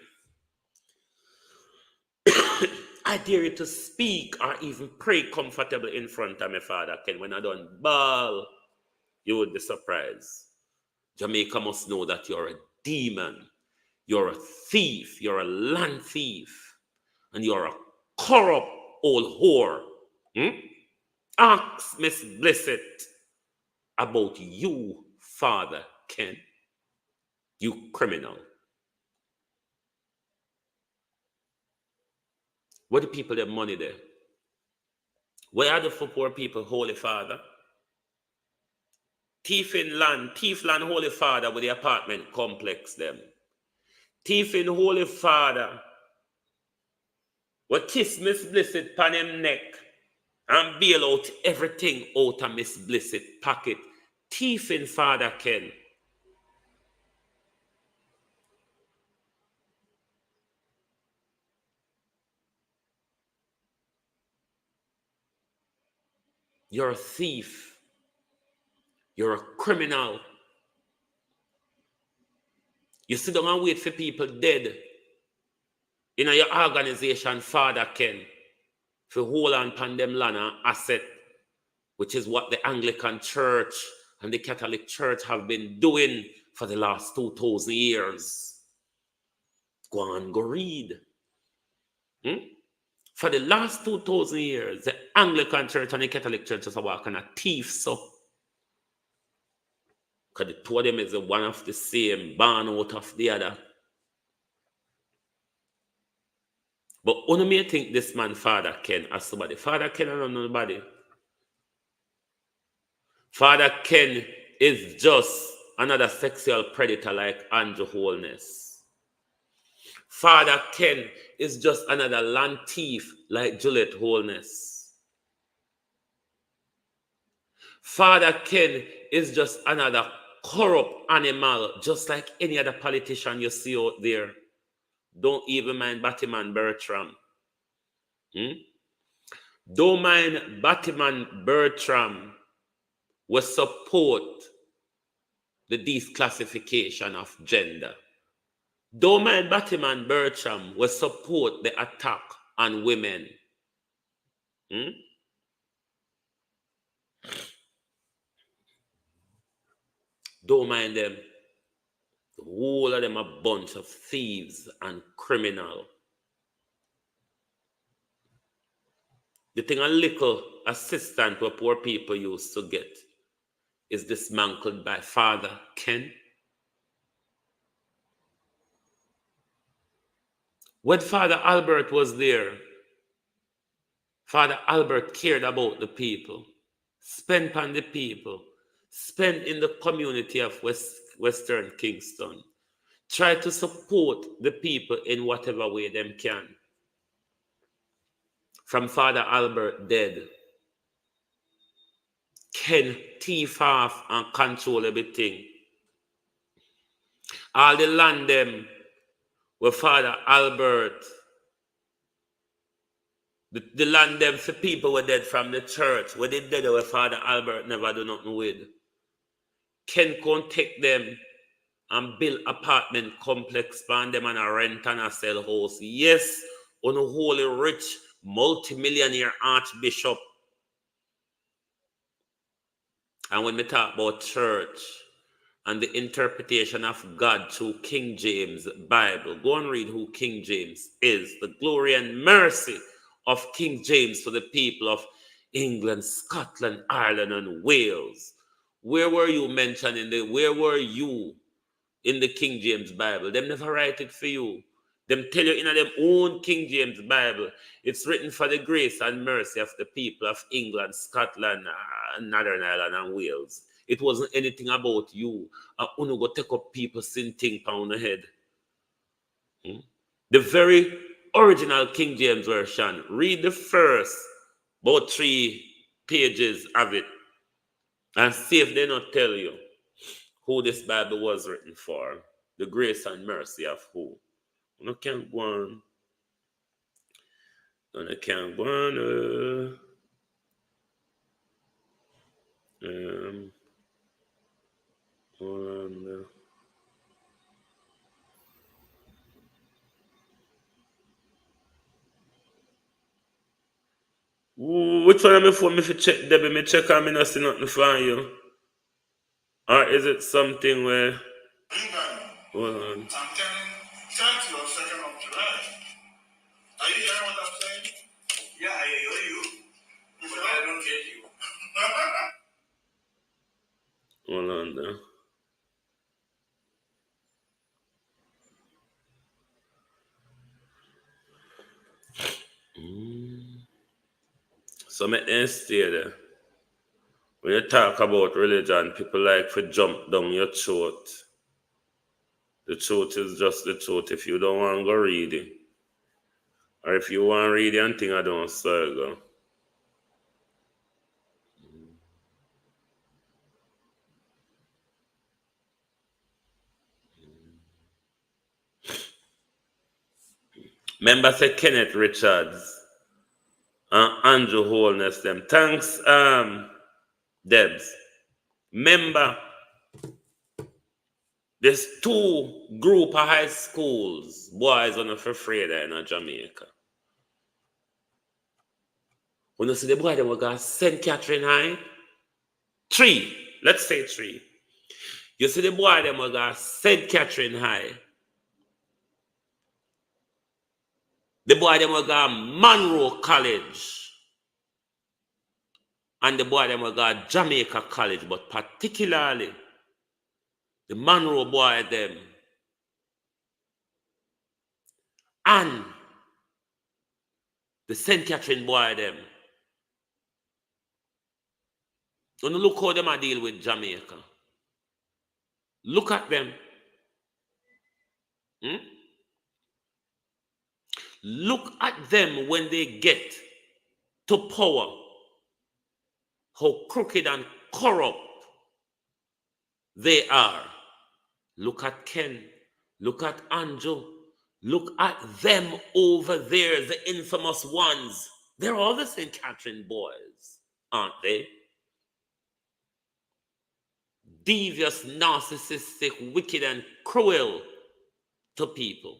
I dare you to speak or even pray comfortable in front of me, Father Ken. When I don't bawl, you would be surprised. Jamaica must know that you're a demon. You're a thief. You're a land thief. And you're a corrupt old whore. Ask Miss Blissett about you, Father Ken. You criminal. What do people have money there? What are the for poor people, Holy Father? Thief land, Holy Father with the apartment complex them. Thief in Holy Father, what kiss Miss Blessed pan him neck and bail out everything out of Miss Blessed pocket. Thief in Father Ken. You're a thief. You're a criminal. You sit down and wait for people dead in your organization, Father Ken, for hold on upon them land and asset, which is what the Anglican Church and the Catholic Church have been doing for the last 2,000 years. Go on, go read. For the last 2,000 years, the Anglican Church and the Catholic Church is walking a thief, so. Because the two of them is the one of the same, born out of the other. But only may think this man, Father Ken, as somebody. Father Ken, I don't know nobody. Father Ken is just another sexual predator like Andrew Holness. Father Ken is just another land thief like Juliet Holness. Father Ken is just another corrupt animal, just like any other politician you see out there. Don't even mind Batman Bertram. Don't mind Batman Bertram will support the declassification of gender. Don't mind Batman Bertram will support the attack on women. Don't mind them. The whole of them a bunch of thieves and criminal. The thing a little assistant what poor people used to get is dismantled by Father Ken. When Father Albert was there, Father Albert cared about the people, spent on the people, spent in the community of Western Kingston, try to support the people in whatever way them can. From Father Albert dead, Ken thief off and control everything. All the land them where Father Albert, the land them for people were dead from the church, where they dead where Father Albert never do nothing with. Ken can't take them and build apartment complex for them and a rent and a sell house. Yes, on a holy rich multimillionaire archbishop. And when we talk about church and the interpretation of God through King James Bible, go and read who King James is. The glory and mercy of King James for the people of England, Scotland, Ireland, and Wales. Where were you mentioned where were you in the King James Bible? Them never write it for you. Them tell you in their own King James Bible, it's written for the grace and mercy of the people of England, Scotland, Northern Ireland, and Wales. It wasn't anything about you. Uno go take up people sin thing pound the head. The very original King James Version, read the first about 3 pages of it and see if they not tell you who this Bible was written for. The grace and mercy of who. You can't go on. You can't go on. Which one of my phone? Me fi check Debbie, me check and me not see nothing for you. Or is it something where? Hold on. I'm telling you, 2nd of July. Are you hearing what I'm saying? Yeah, I hear you. But I don't get you. Hold on there. So make them stay there. When you talk about religion, people like to jump down your throat. The truth is just the truth. If you don't want to go read it, or if you want to read it and think I don't say go. Remember say Kenneth Richards and Andrew Holness them. Thanks, Debs. Remember, there's two group of high schools, boys on the afraid in Jamaica. When you see the boy them we got St. Catherine High, 3, let's say 3. You see the boy them we got St. Catherine High. The boy them we got Monroe College. And the boy them we got Jamaica College, but particularly the Monroe boy them and the St. Catherine boy them. When you look how them are deal with Jamaica. Look at them. Look at them when they get to power. How crooked and corrupt they are. Look at Ken. Look at Andrew. Look at them over there, the infamous ones. They're all the St. Catherine boys, aren't they? Devious, narcissistic, wicked, and cruel to people.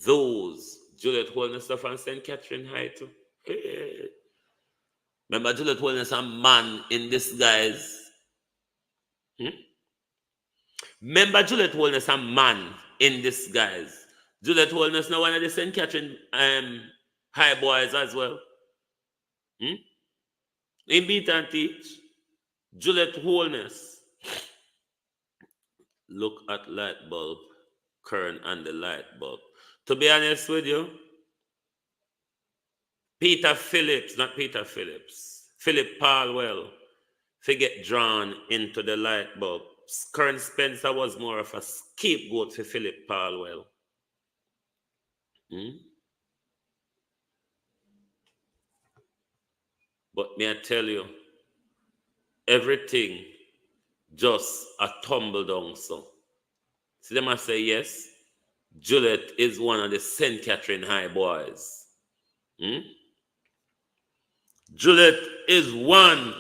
Those, Juliet Holness from St. Catherine High too. Hey. Remember Juliet Holness, a man in disguise. Remember Juliet Holness, a man in disguise. Juliet Holness now one of the St. Catherine High boys as well. In beat and teach. Juliet Holness. Look at light bulb, Kern and the light bulb. To be honest with you, Philip Palwell, get drawn into the light bulb. Kern Spencer was more of a scapegoat for Philip Palwell. But may I tell you, everything just a tumble down so. See them I say yes, Juliet is one of the St. Catherine High boys. Juliet is one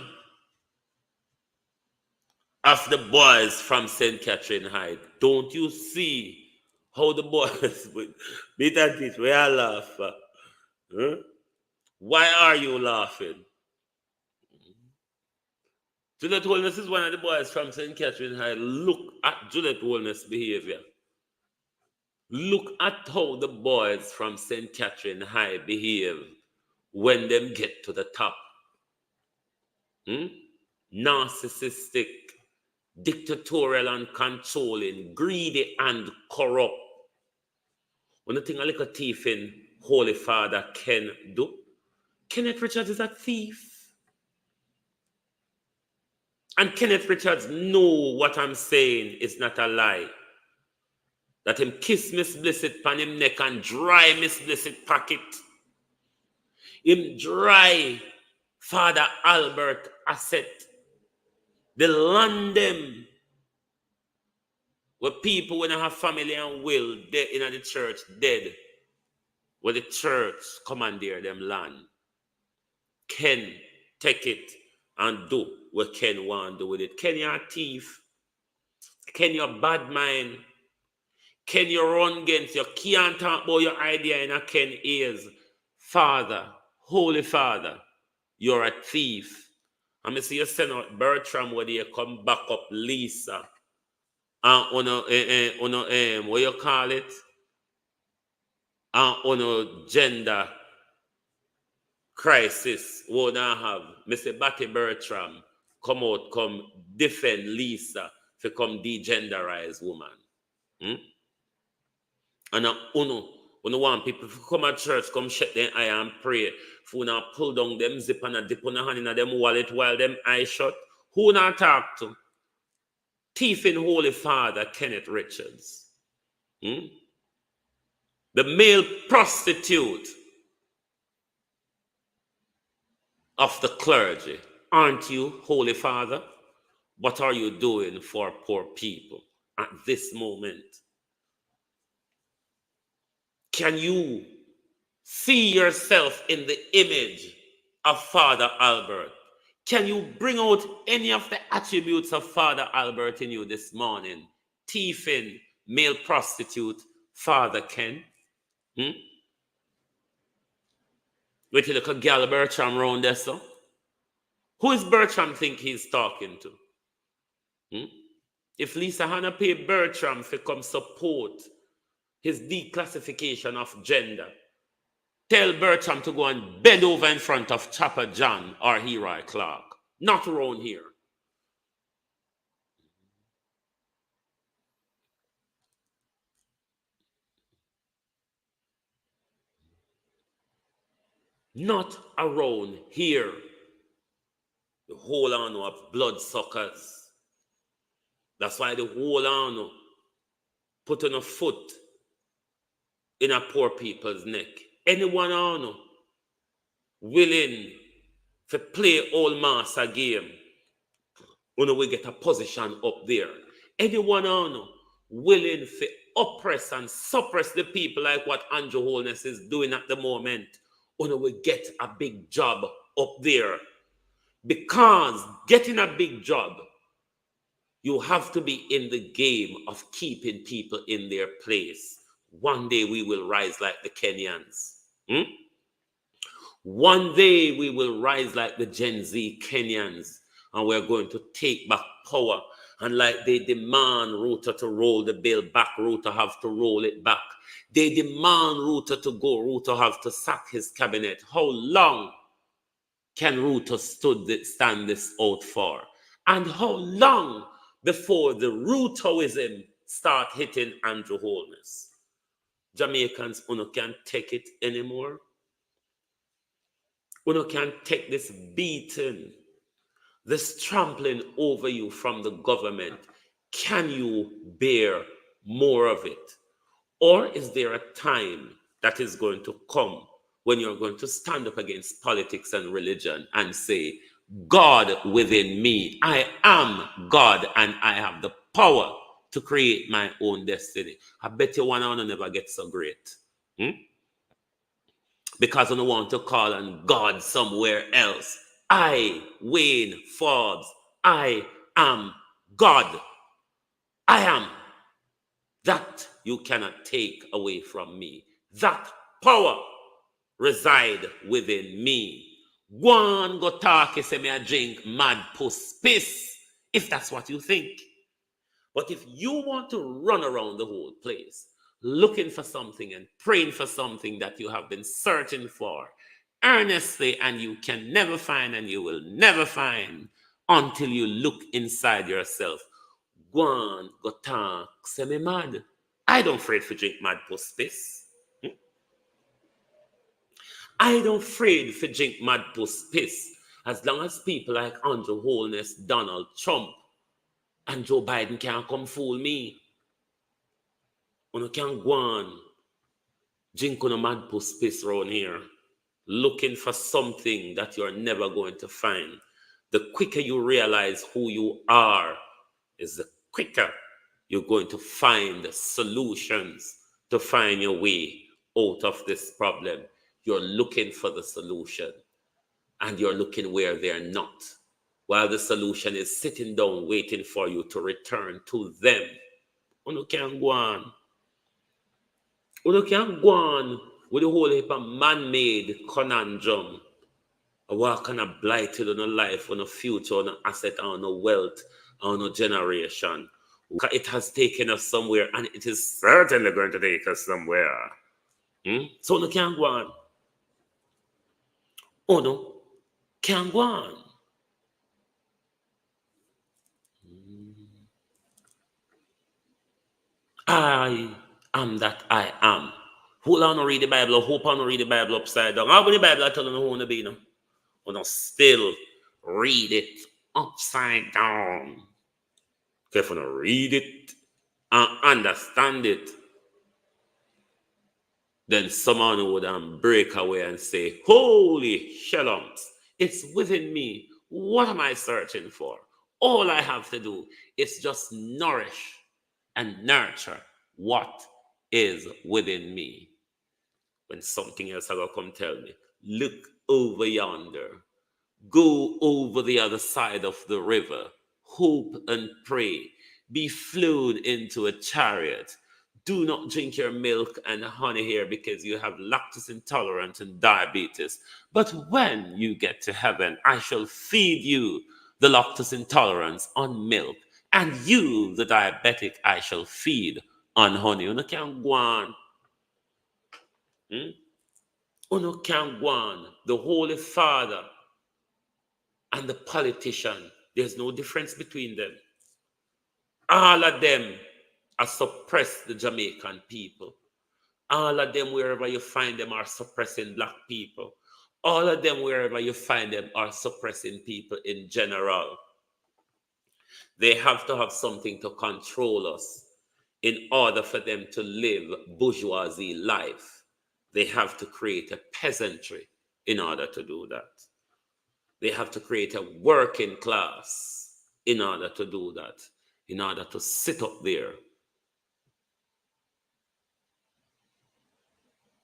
of the boys from St. Catherine High. Don't you see how the boys with beat and teach, we all laugh? Why are you laughing? Juliet Holness is one of the boys from St. Catherine High. Look at Juliet Holness' behavior. Look at how the boys from St. Catherine High behave when them get to the top. Narcissistic, dictatorial and controlling, greedy and corrupt. When you think a little thief in Holy Father can do, Kenneth Richards is a thief. And Kenneth Richards know what I'm saying is not a lie. That him kiss Miss Blissett pan him neck and dry Miss Blissett pocket. Him dry Father Albert asset. The land them where people when they have family and will dead in the church dead. Where the church commandeer them land. Ken take it and do what Ken want to do with it. Ken, you're a thief. Ken, you're bad mind. Ken, you run against. You can't talk about your idea in a Ken ears. Father, Holy Father, you're a thief. And I see you send out Bertram where they come back up Lisa. And what you call it? And gender crisis would not have Mr. Batty Bertram come out, come defend Lisa to come degenderize woman. And uno When you want people to come at church, come shut their eye and pray. If you not pull down them zip and a dip on the hand in them wallet while them eyes shut, who not talk to? Thief in Holy Father Kenneth Richards. The male prostitute of the clergy. Aren't you, Holy Father? What are you doing for poor people at this moment? Can you see yourself in the image of Father Albert? Can you bring out any of the attributes of Father Albert in you this morning? Thiefing, male prostitute, Father Ken? Wait till look a gal Bertram round there, so. Who is Bertram think he's talking to? If Lisa Hannah pay Bertram to come support his declassification of gender, tell Bertram to go and bend over in front of Chopper John or Hero Clark. Not around here. Not around here. The whole arm of bloodsuckers. That's why the whole arm put on a foot in a poor people's neck. Anyone on willing to play old master game, we get a position up there. Anyone on willing to oppress and suppress the people like what Andrew Holness is doing at the moment, we get a big job up there. Because getting a big job, you have to be in the game of keeping people in their place. One day we will rise like the Kenyans. One day we will rise like the Gen Z Kenyans, and we're going to take back power. And like they demand Ruto to roll the bill back, Ruto have to roll it back. They demand Ruto to go, Ruto have to sack his cabinet. How long can Ruto stand this out for? And how long before the Rutoism start hitting Andrew Holness? Jamaicans, can't take it anymore. Can't take this beating, this trampling over you from the government. Can you bear more of it? Or is there a time that is going to come when you're going to stand up against politics and religion and say, God within me, I am God and I have the power to create my own destiny? I bet you one never get so great. Because I don't want to call on God somewhere else. I, Wayne Forbes, I am God. I am. That you cannot take away from me. That power reside within me. One go talk, say me a drink mad puss piss, if that's what you think. But if you want to run around the whole place, looking for something and praying for something that you have been searching for earnestly and you can never find and you will never find until you look inside yourself, go on, go talk, say me mad. I don't afraid for drink mad puss piss. I don't afraid for drink mad puss piss as long as people like Andrew Holness, Donald Trump, and Joe Biden can't come fool me. You can't go on drink on a mad puss piss around here looking for something that you're never going to find. The quicker you realize who you are is the quicker you're going to find solutions to find your way out of this problem. You're looking for the solution and you're looking where they're not, while the solution is sitting down waiting for you to return to them. You can't go on. You can't go on with the whole heap of man-made conundrum. What kind of blighted on a life, on a future, on an asset, on a wealth, on a generation. It has taken us somewhere and it is certainly going to take us somewhere. So you can't go on. Oh no, can't go on. I am that I am. Hold on, read the Bible, hope on read the Bible upside down. How about the Bible I tell you who to be now? But still read it upside down. Careful to read it and understand it. Then someone would break away and say, holy shalloms, it's within me. What am I searching for? All I have to do is just nourish and nurture what is within me. When something else will come tell me, look over yonder, go over the other side of the river, hope and pray, be flown into a chariot. Do not drink your milk and honey here because you have lactose intolerance and diabetes. But when you get to heaven, I shall feed you the lactose intolerance on milk, and you, the diabetic, I shall feed on honey. You can't go on. You can't go on. The Holy Father and the politician, there's no difference between them. All of them are suppressed the Jamaican people. All of them, wherever you find them, are suppressing black people. All of them, wherever you find them, are suppressing people in general. They have to have something to control us in order for them to live bourgeoisie life. They have to create a peasantry in order to do that. They have to create a working class in order to do that, in order to sit up there.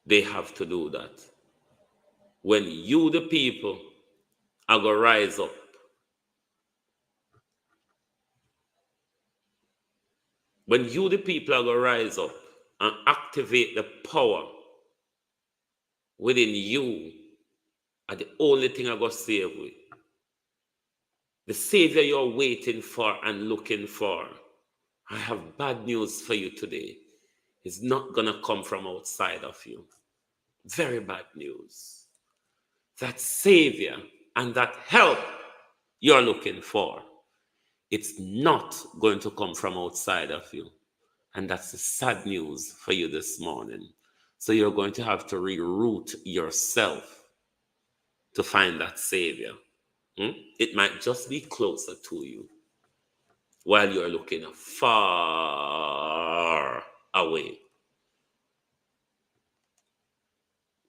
They have to do that. When you, the people, are going to rise up, when you, the people, are going to rise up and activate the power within you, are the only thing I'm going to save with. The savior you're waiting for and looking for, I have bad news for you today. It's not going to come from outside of you. Very bad news. That savior and that help you're looking for, it's not going to come from outside of you. And that's the sad news for you this morning. So you're going to have to reroute yourself to find that savior. It might just be closer to you while you're looking far away.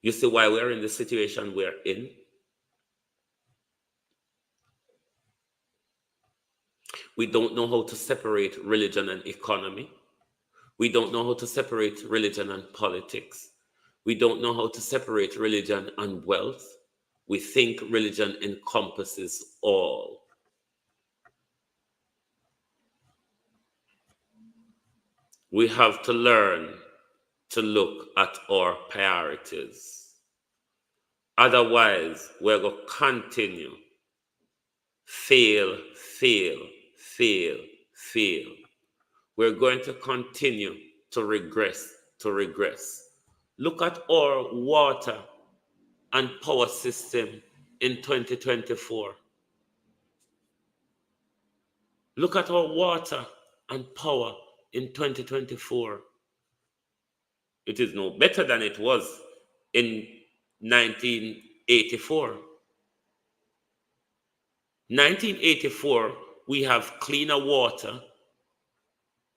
You see why we're in the situation we're in? We don't know how to separate religion and economy. We don't know how to separate religion and politics. We don't know how to separate religion and wealth. We think religion encompasses all. We have to learn to look at our priorities. Otherwise, we're going to continue fail. We're going to continue to regress. Look at our water and power system in 2024. Look at our water and power in 2024. It is no better than it was in 1984. 1984, we have cleaner water.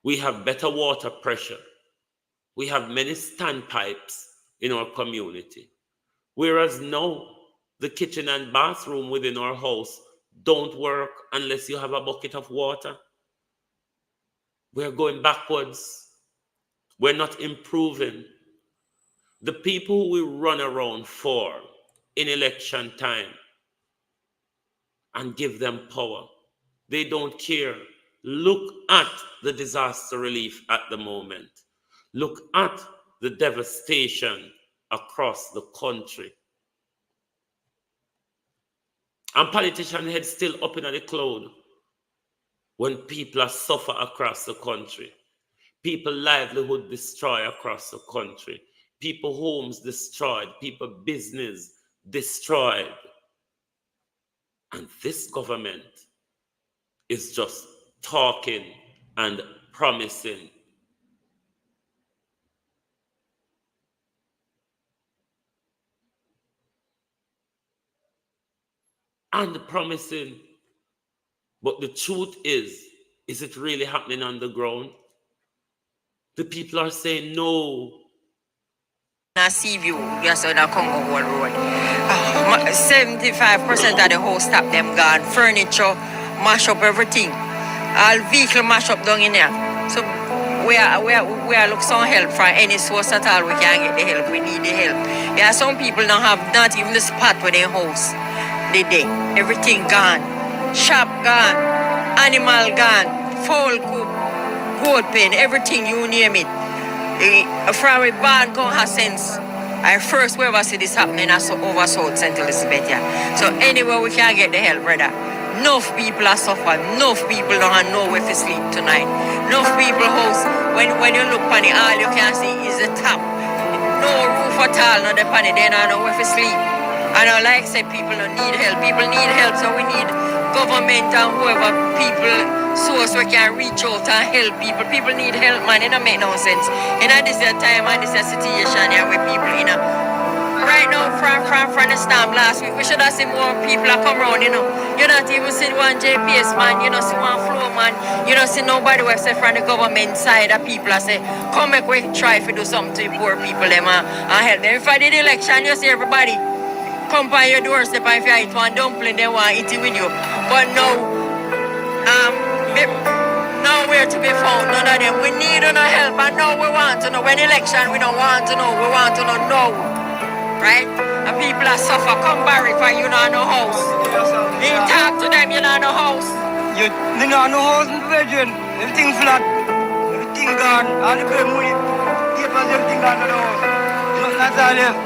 We have better water pressure. We have many standpipes in our community. Whereas now, the kitchen and bathroom within our house don't work unless you have a bucket of water. We're going backwards. We're not improving. The people who we run around for in election time and give them power, they don't care. Look at the disaster relief at the moment. Look at the devastation across the country. And politician head still up in the cloud when people are suffer across the country. People livelihood destroyed across the country. People homes destroyed. People business destroyed. And this government is just talking and promising. and promising. But the truth is it really happening on the ground? The people are saying no. I see you, yes, on a Congo Wall Road. 75% of the whole stop them gone. Furniture, mash up everything. All vehicle mash up down in there. So we are look some help from any source at all. We can get the help. We need the help. Yeah, some people don't have not even the spot with their house. Everything gone. Shop gone. Animal gone. Fowl coop. Goat pen. Everything, you name it. From a band go have sense. I first we ever see this happening over South St. Elizabeth. Yeah. So anywhere we can get the help, brother. Enough people are suffering. Enough people don't have nowhere to sleep tonight. Enough people house. When you look on it, all you can see is the top. No roof at all. No the pan it. They don't know where to sleep. And I like say people don't need help. People need help, so we need government and whoever people source we can reach out and help people. People need help, man. It don't make no sense. And at this time and this situation here where people, right now from the storm last week, we should have seen more people that come around, You don't even see one JPS man, you don't see one floor man, you don't see nobody who say from the government side of people that say, come make we try to do something to the poor people them and help them. If I did election, you see everybody come by your doorstep and if you eat one dumpling, they want to eat it with you. But no, nowhere to be found, none of them. We need no help and now we want to know. When election, we don't want to know, we want to know now. Right? And people are suffer, come Barry for you not no house. You talk to them, you not no house. You not no house in the region. Everything flat, everything gone, all the good money, papers, everything gone to the house. Nothing at all left.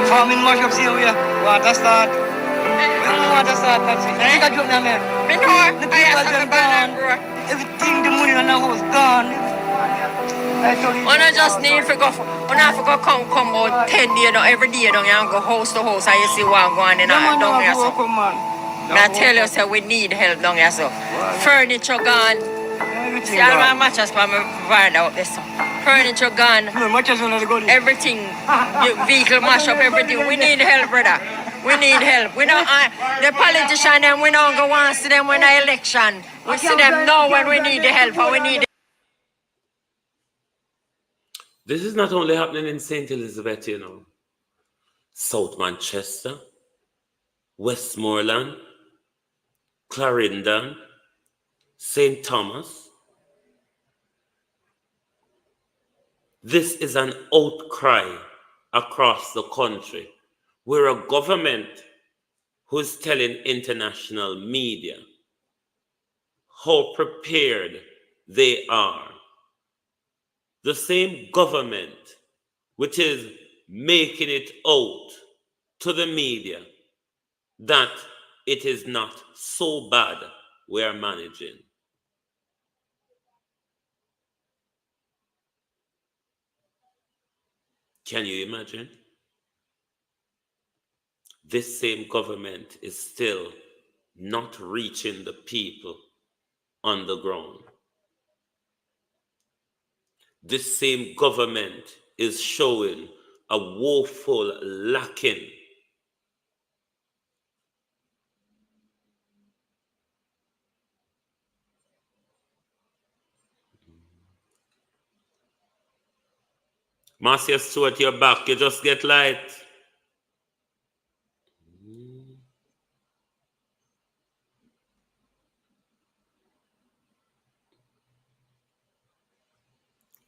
Farming mash up here, want to start. We want to start, that's it. You got to jump man. Me know, the people are gone. Everything, the money in the house gone. I just need to go. Come out 10 days every day down and go house to house and you see what going on down here. So I tell you, so we need help down here. So furniture gone. See all my matches for me provide out this. Furniture gone. Everything, vehicle mash up everything. We need help, brother. We need help. We don't. The politicians them we don't go and see them when the election. We see them now when we need the help. We need. This is not only happening in St. Elizabeth, South Manchester, Westmoreland, Clarendon, St. Thomas. This is an outcry across the country where a government who's telling international media how prepared they are. The same government which is making it out to the media that it is not so bad we are managing. Can you imagine? This same government is still not reaching the people on the ground. This same government is showing a woeful lacking Marcia Stewart, you're back. You just get light.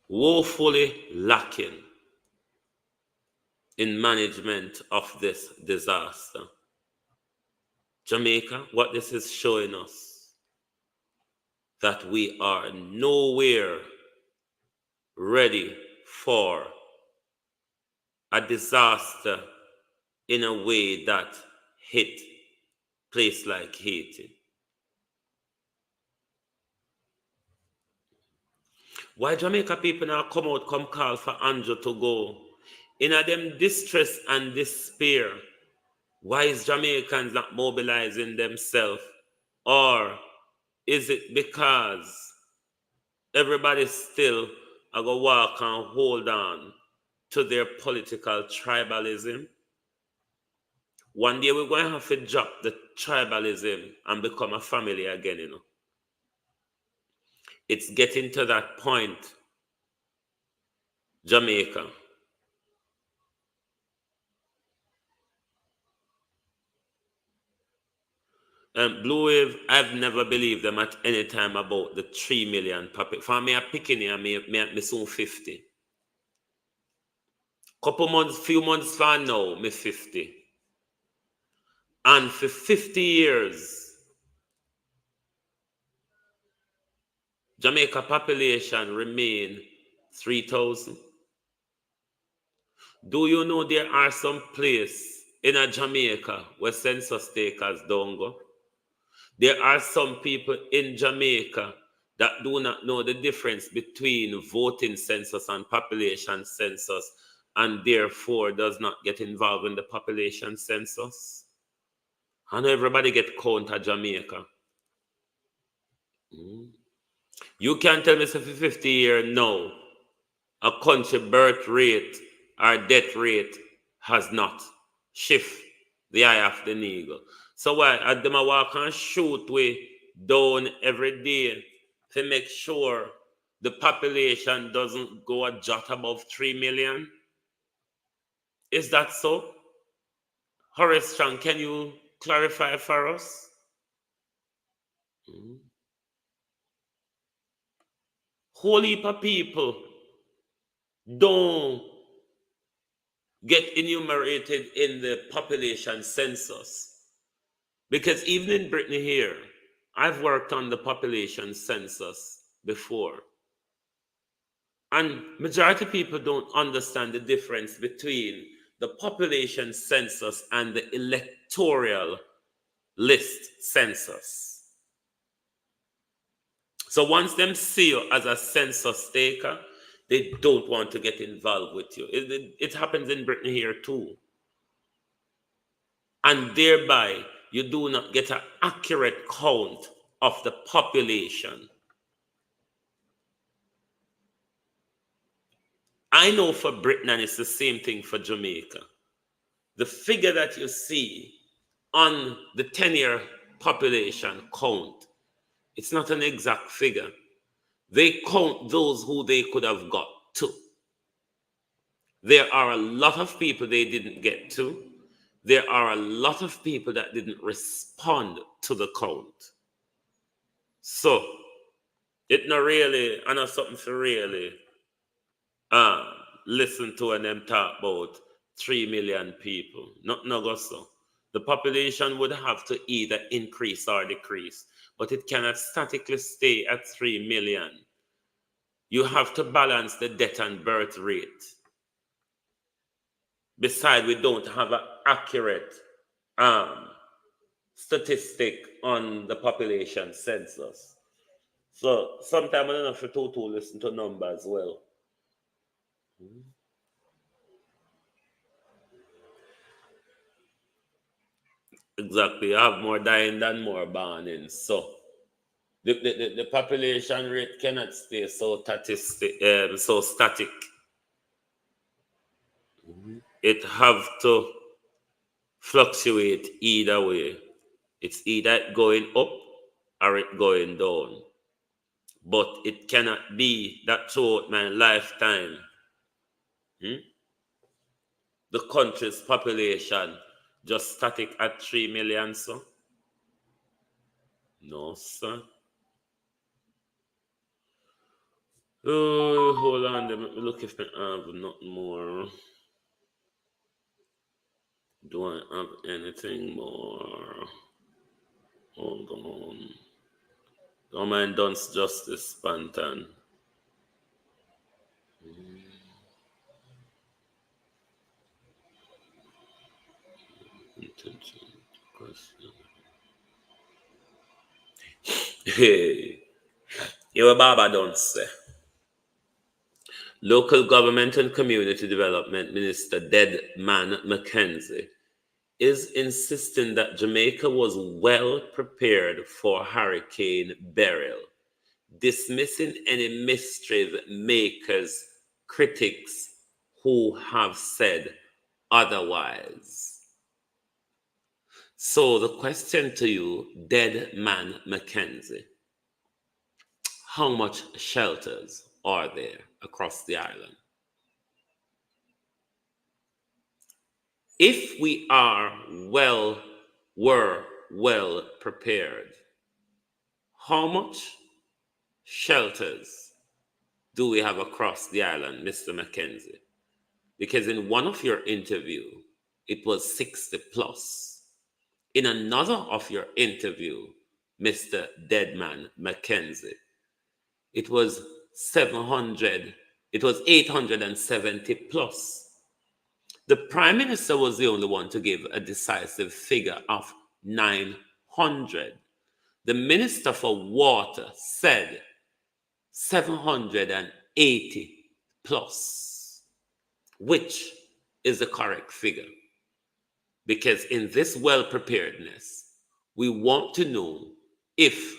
Woefully lacking in management of this disaster. Jamaica, what this is showing us, that we are nowhere ready for a disaster in a way that hit place like Haiti. Why Jamaica people now come out, come call for Andrew to go? In a them distress and despair, why is Jamaicans not mobilizing themselves? Or is it because everybody still are going to walk and hold on to their political tribalism? One day we're going to have to drop the tribalism and become a family again, you know. It's getting to that point. Jamaica. Blue Wave, I've never believed them at any time about the 3 million puppet. For me, I'm picking here, me soon 50. Few months from now, me 50. And for 50 years, Jamaica population remain 3,000. Do you know there are some places in a Jamaica where census takers don't go? There are some people in Jamaica that do not know the difference between voting census and population census, and therefore does not get involved in the population census. I know everybody get counted Jamaica. You can't tell me for 50 years now, a country birth rate or death rate has not shift the eye of the needle. So why I them walk and shoot way down every day to make sure the population doesn't go a jot above 3 million? Is that so? Horace Strong, can you clarify for us? Whole heap of people don't get enumerated in the population census. Because even in Britain here, I've worked on the population census before. And majority of people don't understand the difference between the population census and the electoral list census. So once them see you as a census taker, they don't want to get involved with you. It happens in Britain here too. And thereby, you do not get an accurate count of the population. I know for Britain, and it's the same thing for Jamaica. The figure that you see on the 10-year population count, it's not an exact figure. They count those who they could have got to. There are a lot of people they didn't get to. There are a lot of people that didn't respond to the count. So, it not really, I know something for really listen to and them talk about 3 million people. Not go so. The population would have to either increase or decrease, but it cannot statically stay at 3 million. You have to balance the death and birth rate. Besides, we don't have an accurate statistic on the population census. So sometimes I don't have to listen to numbers well. Exactly, you have more dying than more born in. So the population rate cannot stay so static. It have to fluctuate either way. It's either going up or it going down. But it cannot be that throughout my lifetime, the country's population just static at 3 million, so? No, sir. Oh, hold on, let me look if I have nothing more. Do I have anything more? Hold on. Don't mind Dunce Justice, Spantan. Hey, you a Baba Dunce. Local Government and Community Development Minister Deadman Mackenzie is insisting that Jamaica was well prepared for Hurricane Beryl, dismissing any mischief makers, critics who have said otherwise. So the question to you, Dead Man Mackenzie, how much shelters are there across the island? If we were well prepared, how much shelters do we have across the island, Mr. Mackenzie? Because in one of your interview, it was 60 plus. In another of your interview, Mr. Deadman Mackenzie, it was 870 plus. The Prime Minister was the only one to give a decisive figure of 900. The Minister for Water said 780 plus, which is the correct figure. Because in this well-preparedness, we want to know if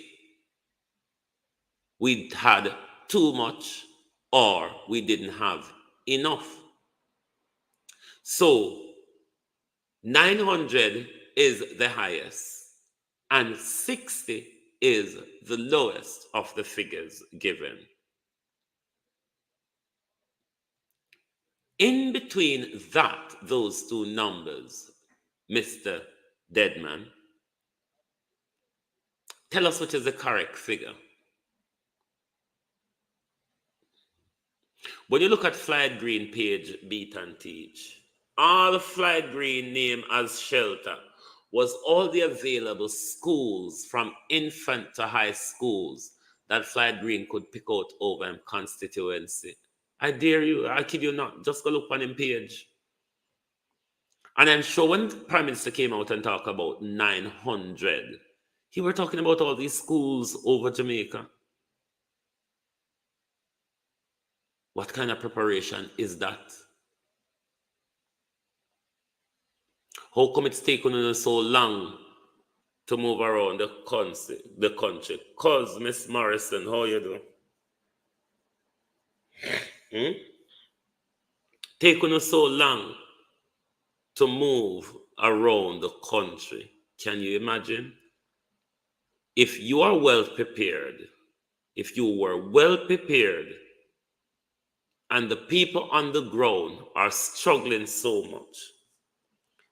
we had too much or we didn't have enough. So 900 is the highest and 60 is the lowest of the figures given. In between those two numbers, Mr. Deadman, tell us which is the correct figure. When you look at Flight Green page, Beat and Teach, all the Flight Green name as shelter was all the available schools from infant to high schools that Flight Green could pick out over in constituency. I dare you, I kid you not, just go look on him page. And I'm sure when the Prime Minister came out and talked about 900, he were talking about all these schools over Jamaica. What kind of preparation is that? How come it's taken us so long to move around the country? Cause Miss Morrison, how you do? Taken us so long to move around the country. Can you imagine? If you are well prepared, if you were well prepared, and the people on the ground are struggling so much,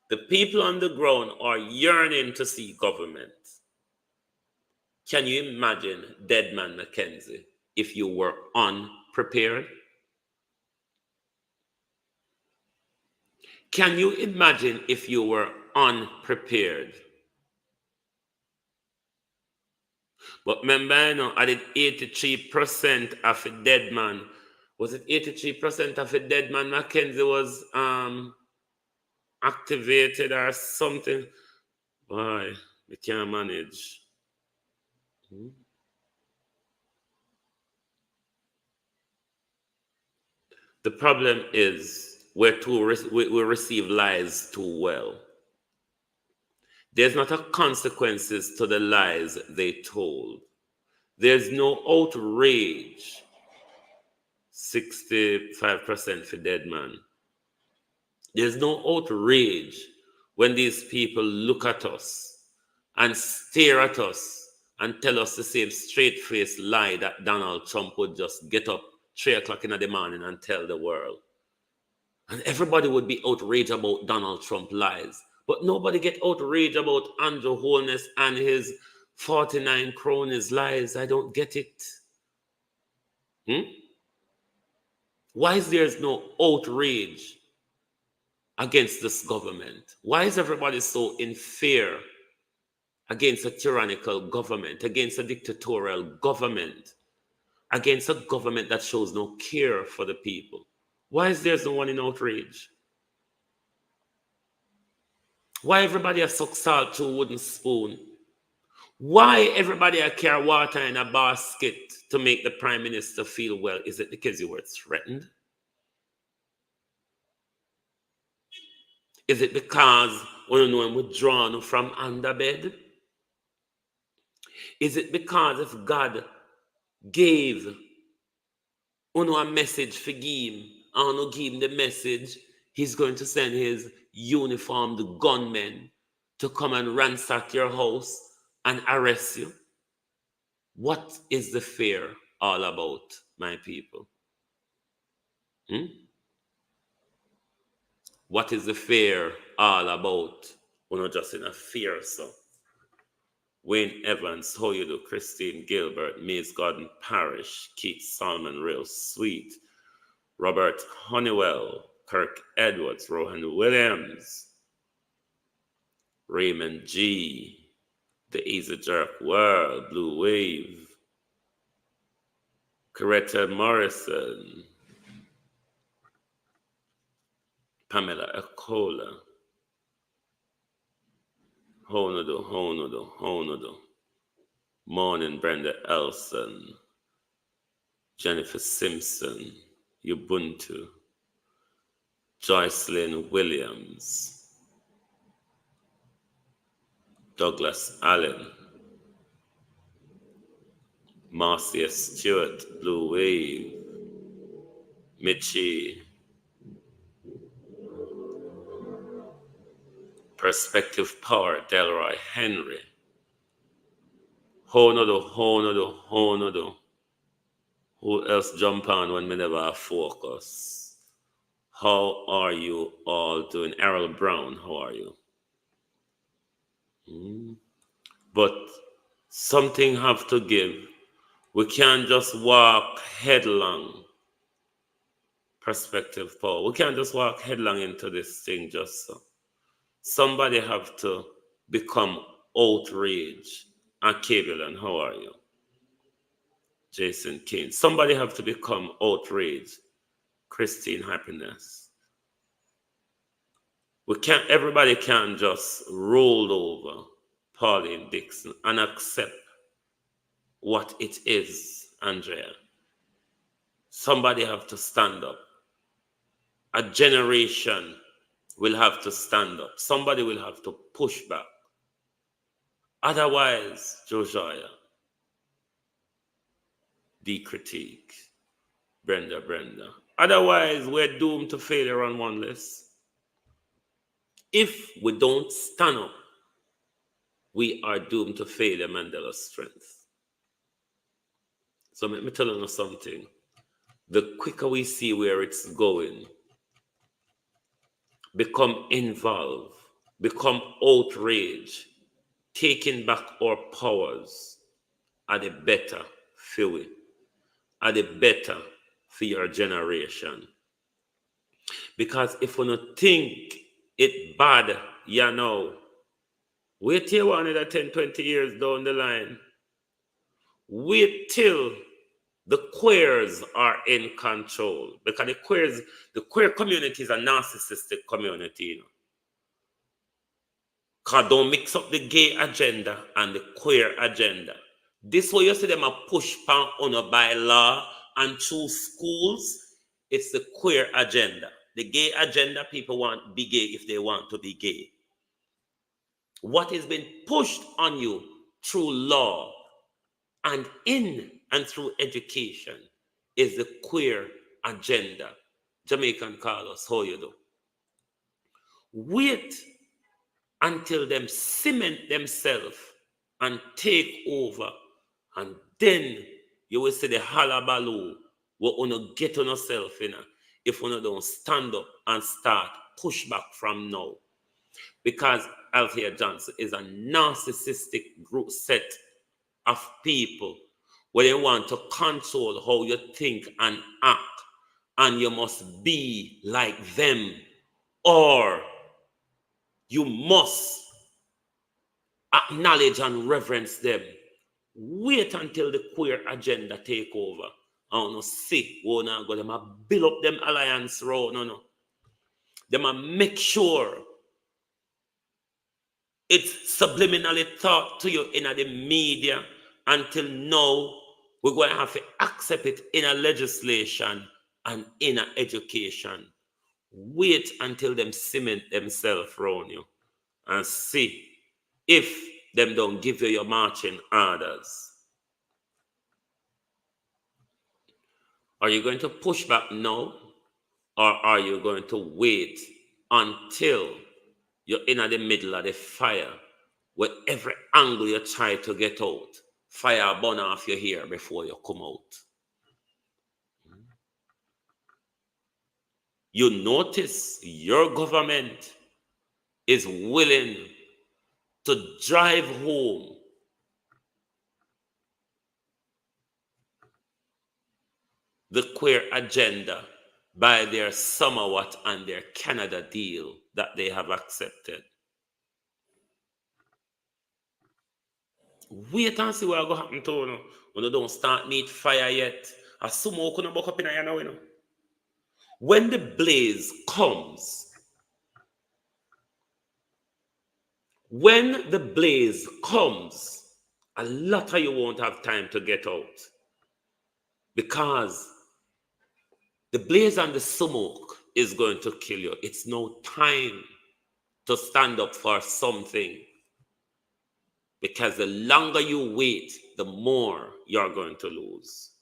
the people on the ground are yearning to see government. Can you imagine, Deadman Mackenzie, if you were unprepared? Can you imagine if you were unprepared? But remember, I did 83% of a dead man. Was it 83% of a dead man Mackenzie was activated or something? Why? We can't manage. The problem is we receive lies too well. There's not a consequences to the lies they told. There's no outrage. 65% for dead man. There's no outrage when these people look at us and stare at us and tell us the same straight-faced lie that Donald Trump would just get up 3 o'clock in the morning and tell the world. And everybody would be outraged about Donald Trump lies. But nobody get outraged about Andrew Holness and his 49 cronies lies. I don't get it. Why is there no outrage against this government? Why is everybody so in fear against a tyrannical government, against a dictatorial government, against a government that shows no care for the people? Why is there no one in outrage? Why everybody a suck salt through a wooden spoon? Why everybody a carry water in a basket to make the Prime Minister feel well? Is it because you were threatened? Is it because you know I'm withdrawn from under bed? Is it because if God gave you a message for him, and you give him the message, he's going to send his uniformed gunmen to come and ransack your house and arrest you? What is the fear all about, my people? What is the fear all about? We're not just in a fear, so. Wayne Evans, how you do? Christine Gilbert, Mays Garden Parish, Keith Solomon, real sweet. Robert Honeywell, Kirk Edwards, Rohan Williams, Raymond G, The Easy Jerk World, Blue Wave, Coretta Morrison, Pamela Acola, Honodo. Morning, Brenda Elson, Jennifer Simpson, Ubuntu, Joycelyn Williams, Douglas Allen, Marcia Stewart, Blue Wave, Mitchie, Perspective Power, Delroy Henry, Honodo. Who else jump on when we never focus? How are you all doing? Errol Brown, how are you? But something have to give. We can't just walk headlong. Perspective Power. We can't just walk headlong into this thing just so. Somebody have to become outraged. And Kavilan, how are you? Jason King. Somebody have to become outraged. Christine Happiness. Everybody can't just roll over Pauline Dixon and accept what it is, Andrea. Somebody have to stand up. A generation will have to stand up. Somebody will have to push back. Otherwise, Josiah, the critique, Brenda. Otherwise, we're doomed to failure on one list. If we don't stand up, we are doomed to failure, Mandela's strength. So let me tell you something. The quicker we see where it's going, become involved, become outraged, taking back our powers, are the better for we. Are the better for your generation. Because if we don't think it bad, you know, wait till 10, 20 years down the line. Wait till the queers are in control. Because the queer community is a narcissistic community, you know. Because don't mix up the gay agenda and the queer agenda. This way you see them a push on by law and through schools, it's the queer agenda. The gay agenda, people want to be gay if they want to be gay. What has been pushed on you through law and in and through education is the queer agenda. Jamaican Carlos, how you do? Wait until them cement themselves and take over, and then you will see the halabaloo what you get on yourself in if you don't stand up and start push back from now. Because Althea Johnson is a narcissistic group set of people where they want to control how you think and act, and you must be like them, or you must acknowledge and reverence them. Wait until the queer agenda take over. I don't see who now go them build up them alliance road. No. Them make sure it's subliminally taught to you in the media. Until now, we're going to have to accept it in a legislation and in a education. Wait until them cement themselves around you and see if them don't give you your marching orders. Are you going to push back now, or are you going to wait until you're in the middle of the fire, where every angle you try to get out, fire burn off your hair before you come out. You notice your government is willing to drive home the queer agenda by their Somewhat and their Canada deal that they have accepted. Wait and see what will happen to you when you don't start meet fire yet. A sumo couldn't buck up in a now. When the blaze comes, a lot of you won't have time to get out, because the blaze and the smoke is going to kill you. It's no time to stand up for something, because the longer you wait, the more you're going to lose.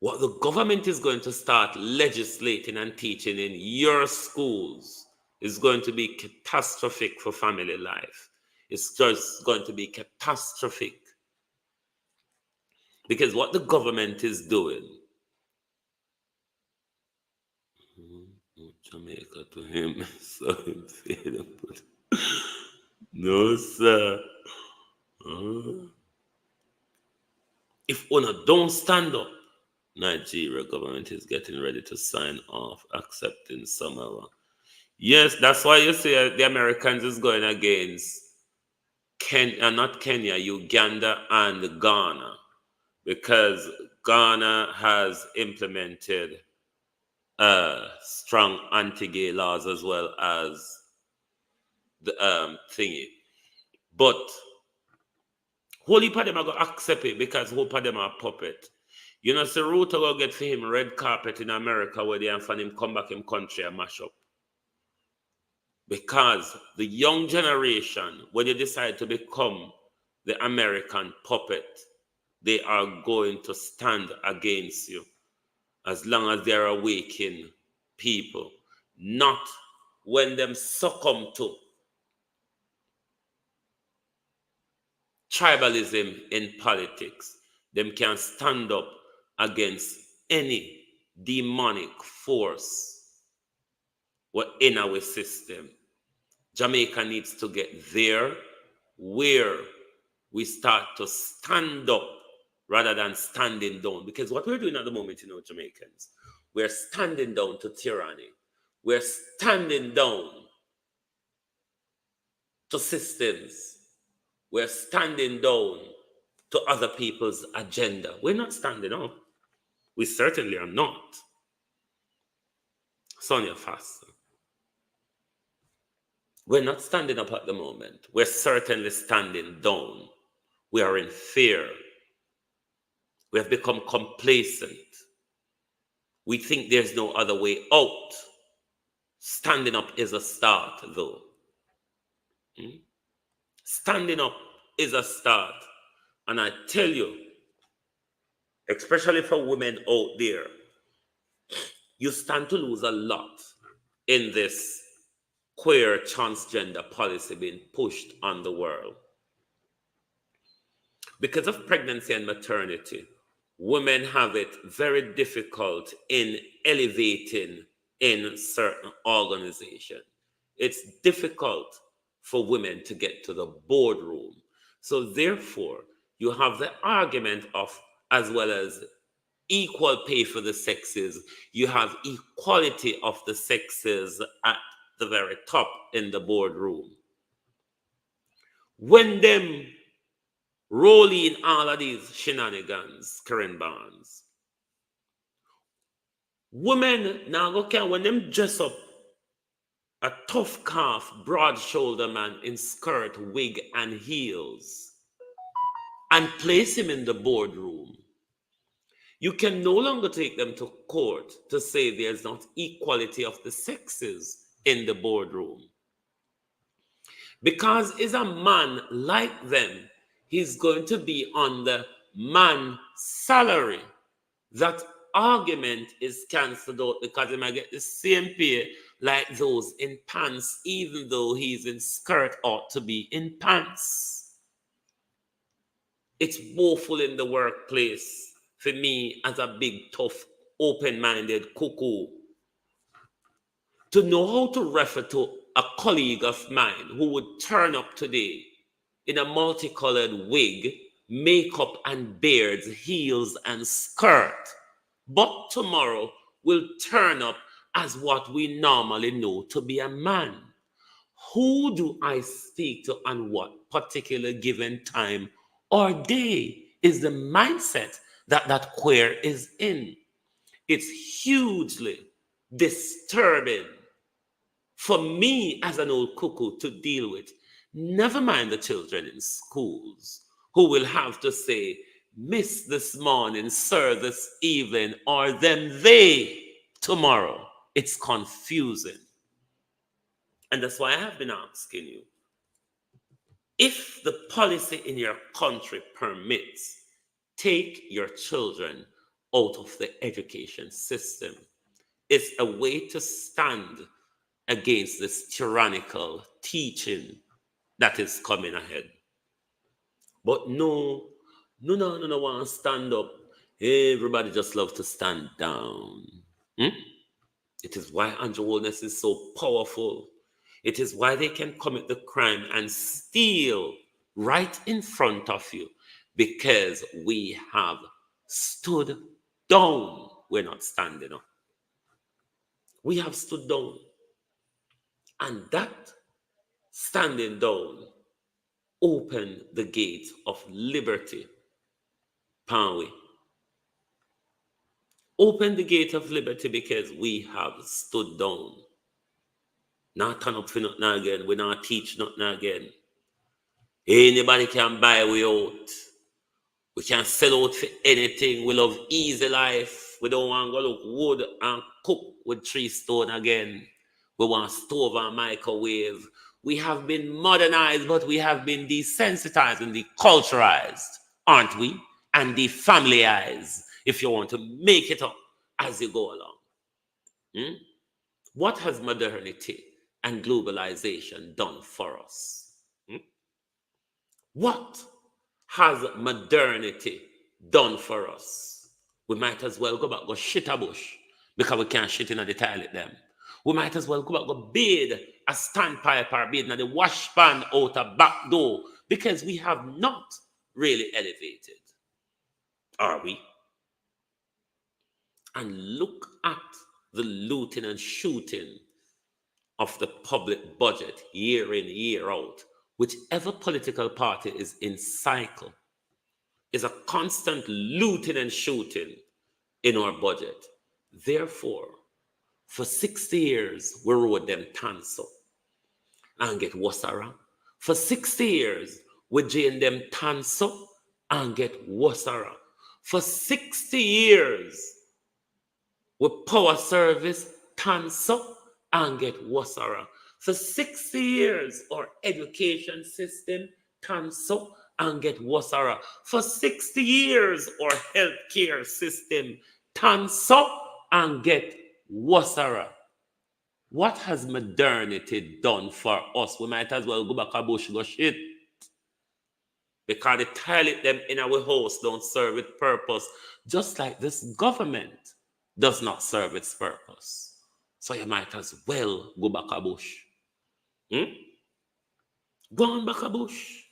What the government is going to start legislating and teaching in your schools is going to be catastrophic for family life. It's just going to be catastrophic. Because what the government is doing, Jamaica to him, so him say no, sir. If one don't stand up, Nigeria government is getting ready to sign off accepting Samoa. Yes, that's why you see the Americans is going against not Kenya, Uganda and Ghana, because Ghana has implemented strong anti-gay laws as well as the thingy. But whole heap of them are going to accept it because whole of them are puppet. You know, so Ruto will get for him red carpet in America where they have for him come back in country and mash up. Because the young generation, when you decide to become the American puppet, they are going to stand against you as long as they are awakening people. Not when them succumb to tribalism in politics. Them can stand up against any demonic force in our system. Jamaica needs to get there where we start to stand up rather than standing down. Because what we're doing at the moment, you know, Jamaicans, we're standing down to tyranny. We're standing down to systems. We're standing down to other people's agenda. We're not standing up. We certainly are not. Sonia Faster. We're not standing up at the moment. We're certainly standing down. We are in fear. We have become complacent. We think there's no other way out. Standing up is a start, though. Standing up is a start. And I tell you, especially for women out there, you stand to lose a lot in this queer transgender policy being pushed on the world. Because of pregnancy and maternity, women have it very difficult in elevating in certain organizations. It's difficult for women to get to the boardroom. So therefore, you have the argument of, as well as equal pay for the sexes, you have equality of the sexes at the very top in the boardroom. When them roll in all of these shenanigans, Karen Barnes, women now go care when them dress up a tough calf, broad shoulder man in skirt, wig, and heels and place him in the boardroom. You can no longer take them to court to say there's not equality of the sexes in the boardroom. Because is a man like them, he's going to be on the man salary that argument is cancelled out because he might get the same pay like those in pants, even though he's in skirt ought to be in pants. It's woeful in the workplace for me as a big, tough, open-minded cuckoo to know how to refer to a colleague of mine who would turn up today in a multicolored wig, makeup and beards, heels and skirt, but tomorrow will turn up as what we normally know to be a man. Who do I speak to on what particular given time or day is the mindset that that queer is in? It's hugely disturbing for me as an old cuckoo to deal with. Never mind the children in schools who will have to say, Miss this morning, sir this evening, or them they tomorrow. It's confusing. And that's why I have been asking you, if the policy in your country permits, take your children out of the education system. It's a way to stand against this tyrannical teaching that is coming ahead. But no want to stand up. Everybody just loves to stand down. It is why Andrew Holness is so powerful. It is why they can commit the crime and steal right in front of you, because we have stood down. We're not standing up. We have stood down. And that standing down opened the gate of liberty. Panwe. Open the gate of liberty because we have stood down. Not turn up for nothing again. We not teach nothing again. Anybody can buy we out. We can sell out for anything. We love easy life. We don't want to go look wood and cook with 3 stone again. We want stove and microwave. We have been modernized, but we have been desensitized and deculturized, aren't we? And defamilyized, if you want to make it up as you go along. What has modernity and globalization done for us? What has modernity done for us? We might as well go back, go shit a bush, because we can't shit in the toilet them. We might as well go back, go bathe a standpipe or bathe in the wash pan out a back door, because we have not really elevated. Are we? And look at the looting and shooting of the public budget year in, year out. Whichever political party is in cycle is a constant looting and shooting in our budget. Therefore, for 60 years, we rode them tanso and get wasara. For 60 years, we drain them tanso and get wasara. For 60 years, we power service tanso and get wasara. For 60 years, our education system tanso and get wasara. For 60 years, our healthcare system tanso and get wasara. What has modernity done for us? We might as well go back a bush go shit. Because the toilet them in our house don't serve its purpose. Just like this government does not serve its purpose. So you might as well go back a bush. Go on back a bush.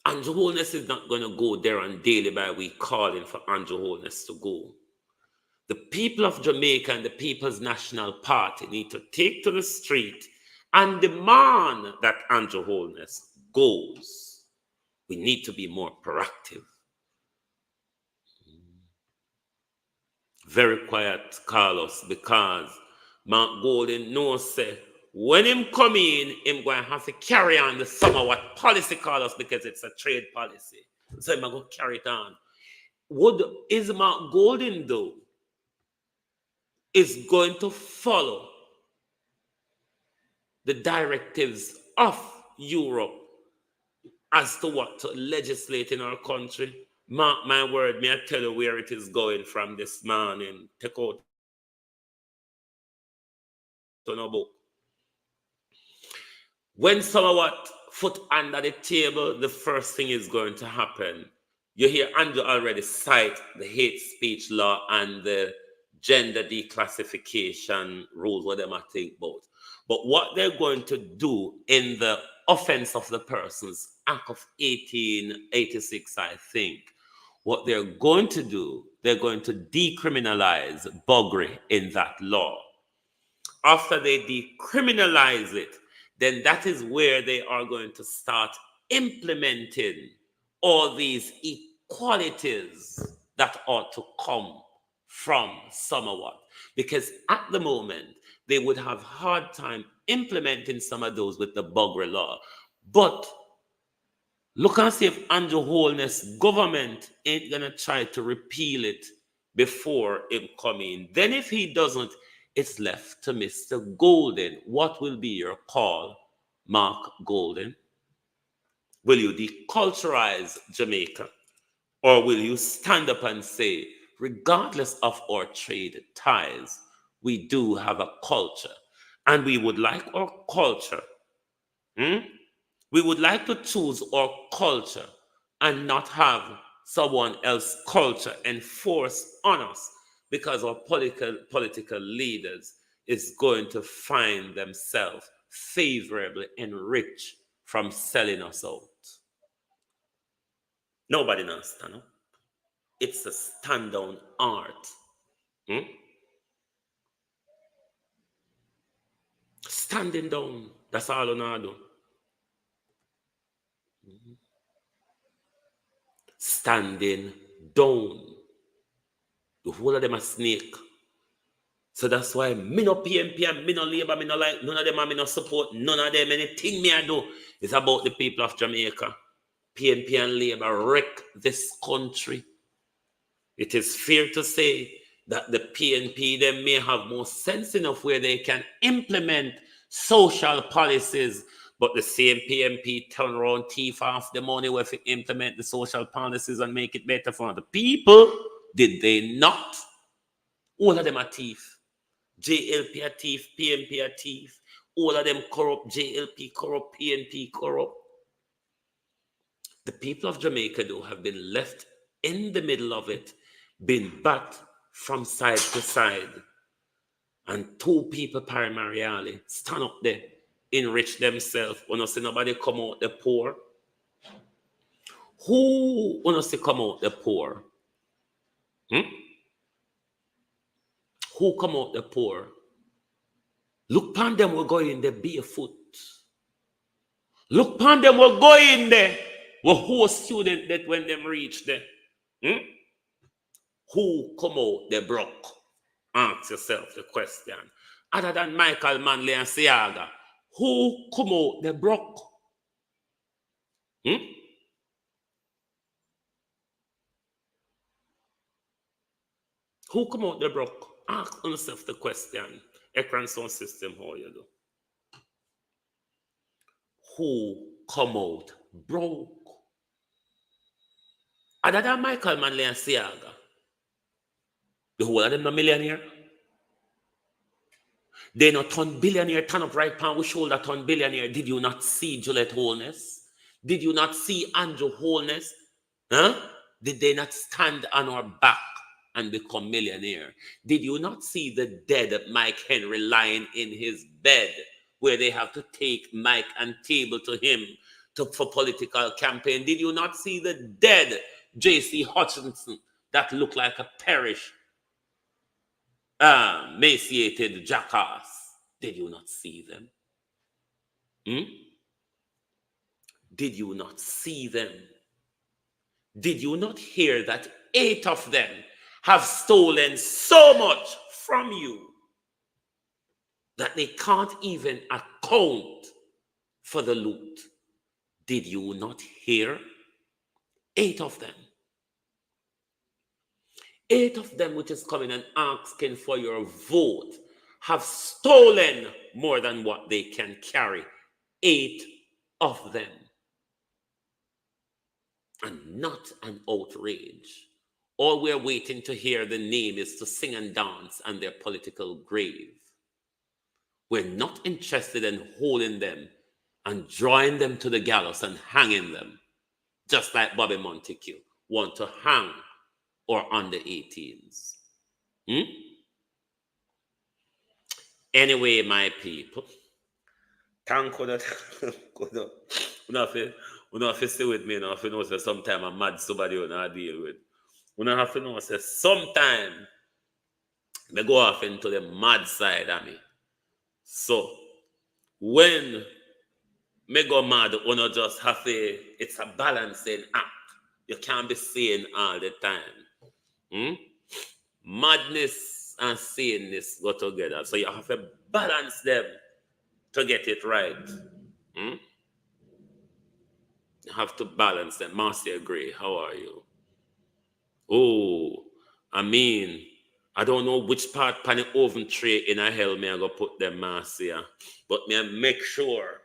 Andrew Holness is not going to go there on daily by week calling for Andrew Holness to go. The people of Jamaica and the People's National Party need to take to the street and demand that Andrew Holness goes. We need to be more proactive. Very quiet, Carlos, because Mark Golden knows say when him come in, him going to have to carry on the summer what policy, Carlos, because it's a trade policy. So him going to carry it on. What is Mark Golden do? Is going to follow the directives of Europe as to what to legislate in our country. Mark my word, may I tell you where it is going from this morning. Take out on a book. When someone foot under the table, the first thing is going to happen. You hear Andrew already cite the hate speech law and the gender declassification rules, what they might think about. But what they're going to do in the offense of the persons, Act of 1886, I think, what they're going to do, they're going to decriminalize buggery in that law. After they decriminalize it, then that is where they are going to start implementing all these equalities that ought to come from somewhat. Because at the moment, they would have hard time implementing some of those with the buggery law. But look and see if Andrew Holness government ain't gonna try to repeal it before him come in. Then if he doesn't, it's left to Mr. Golden. What will be your call, Mark Golden? Will you deculturize Jamaica? Or will you stand up and say, regardless of our trade ties, we do have a culture, and we would like our culture, we would like to choose our culture and not have someone else's culture enforced on us, because our political leaders is going to find themselves favorably enriched from selling us out. Nobody knows stand up. It's a stand down art. Standing down. That's all I do. Standing down. The whole of them are snake. So that's why me no PNP and me no Labour, me no like, none of them and me no support, none of them, anything me I do is about the people of Jamaica. PNP and Labour wreck this country. It is fair to say that the PNP, they may have more sense enough where they can implement social policies, but the same PNP turn around, thief off the money where to implement the social policies and make it better for the people. Did they not? All of them are thief. JLP a thief, PNP a thief. All of them corrupt, JLP corrupt, PNP corrupt. The people of Jamaica, though, have been left in the middle of it, been backed from side to side. And two people primarily stand up there, enrich themselves. When I see nobody come out the poor. Who want to see come out the poor? Who come out the poor? Look upon them, we're going there barefoot. Look upon them, we're going there. We're whole student that when them reach there. Who come out the broke? Ask yourself the question. Other than Michael Manley and Siaga, who come out the broke? Who come out the broke? Ask yourself the question. Ekran sound system, how you do? Who come out broke? Other than Michael Manley and Siaga, the whole of them no millionaire. They not turn billionaire, turn up right pan with shoulder turn billionaire. Did you not see Juliet Holness? Did you not see Andrew Holness? Did they not stand on our back and become millionaire? Did you not see the dead Mike Henry lying in his bed where they have to take Mike and table to him for political campaign? Did you not see the dead J.C. Hutchinson that looked like a parish emaciated jackass? Did you not see them? Did you not see them? Did you not hear that 8 of them have stolen so much from you that they can't even account for the loot? Did you not hear? 8 of them. 8 of them which is coming and asking for your vote have stolen more than what they can carry. 8 of them. and not an outrage. All we're waiting to hear the name is to sing and dance on their political grave. We're not interested in holding them and drawing them to the gallows and hanging them, just like Bobby Montague want to hang or under 18s. Anyway, my people, thank you that you have to stay with me. You know, if you know that sometimes I'm mad somebody you not deal with. You don't have to know that sometimes they go off into the mad side of me. So when me go mad, you don't just have to, it's a balancing act. You can't be saying all the time. Madness and saneness go together. So you have to balance them to get it right. You have to balance them. Marcia Gray, how are you? Oh, I mean, I don't know which part pan the oven tray in a hell me I go put them, Marcia. But me I make sure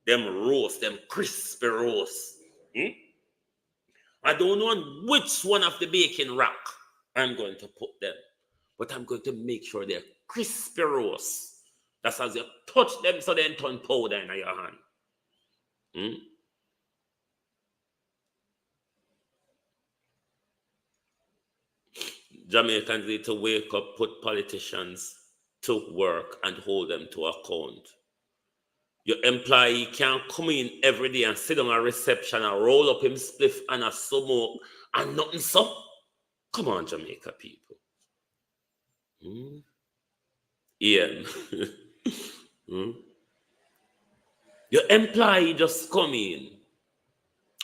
them roast, them crispy roast. I don't know on which one of the baking rack I'm going to put them. But I'm going to make sure they're crispy roast. That's as you touch them so they turn powder in your hand. Jamaicans need to wake up, put politicians to work and hold them to account. Your employee can't come in every day and sit on a reception and roll up him spliff and a smoke and nothing so. Come on, Jamaica people. Ian. Your employee just come in,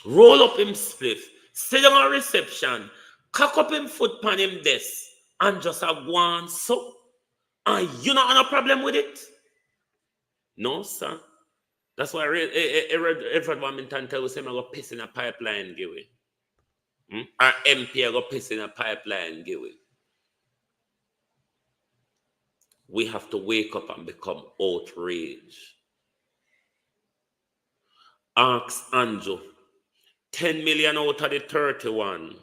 roll up him spliff, sit on a reception, cock up him foot pan him desk, and just a go on so. And you not have a problem with it? No, sir. That's why Edward Wilmington tells him I go piss in a pipeline, give it. Our MP I go piss in a pipeline, give it. We have to wake up and become outraged. Ask Andrew, 10 million out of the 31.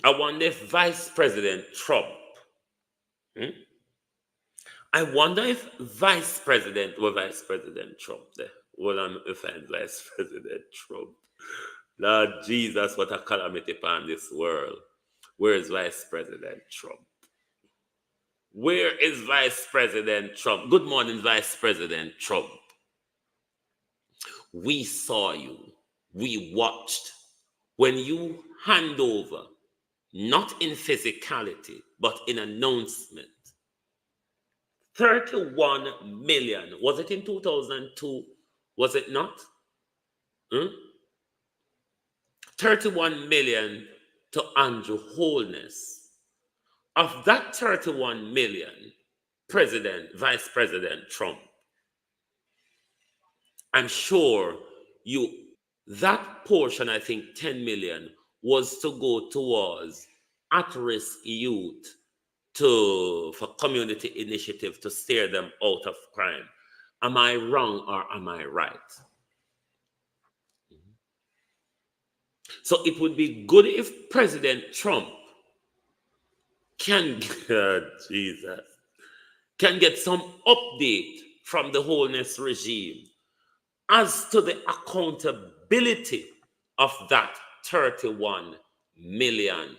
I wonder if Vice President Trump, I wonder if Vice President Trump there. Well, I'm find Vice President Trump. Lord Jesus, what a calamity upon this world. Where is Vice President Trump? Where is Vice President Trump? Good morning, Vice President Trump. We saw you. We watched. When you hand over, not in physicality, but in announcement, 31 million. Was it in 2002? Was it not? 31 million to Andrew Holness. Of that 31 million, Vice President Trump, I'm sure that portion, I think 10 million, was to go towards at-risk youth for community initiative to steer them out of crime. Am I wrong or am I right? So it would be good if President Trump can get some update from the Holness regime as to the accountability of that $31 million.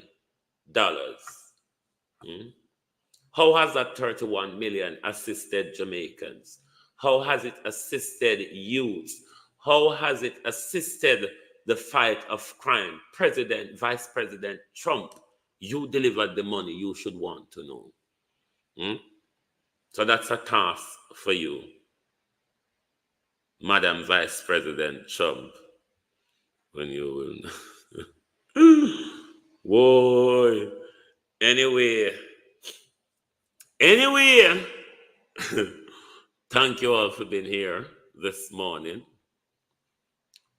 How has that 31 million assisted Jamaicans? How has it assisted youth? How has it assisted the fight of crime? Vice President Trump, you delivered the money, you should want to know. So that's a task for you, Madam Vice President Trump, when you will. Whoa. Anyway, thank you all for being here this morning.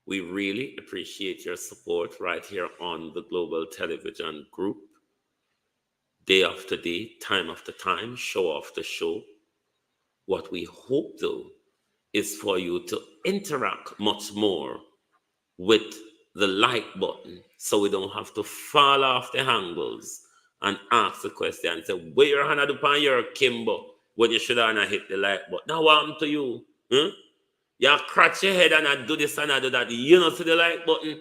We really appreciate your support right here on the Global Television Group. Day after day, time after time, show after show. What we hope, though, is for you to interact much more with the like button so we don't have to fall off the handles and ask the question and say, where your hand upon your Kimbo when you should have hit the like button. Now what happened to you? Huh? You scratch your head and I do this and I do that. You don't see the like button.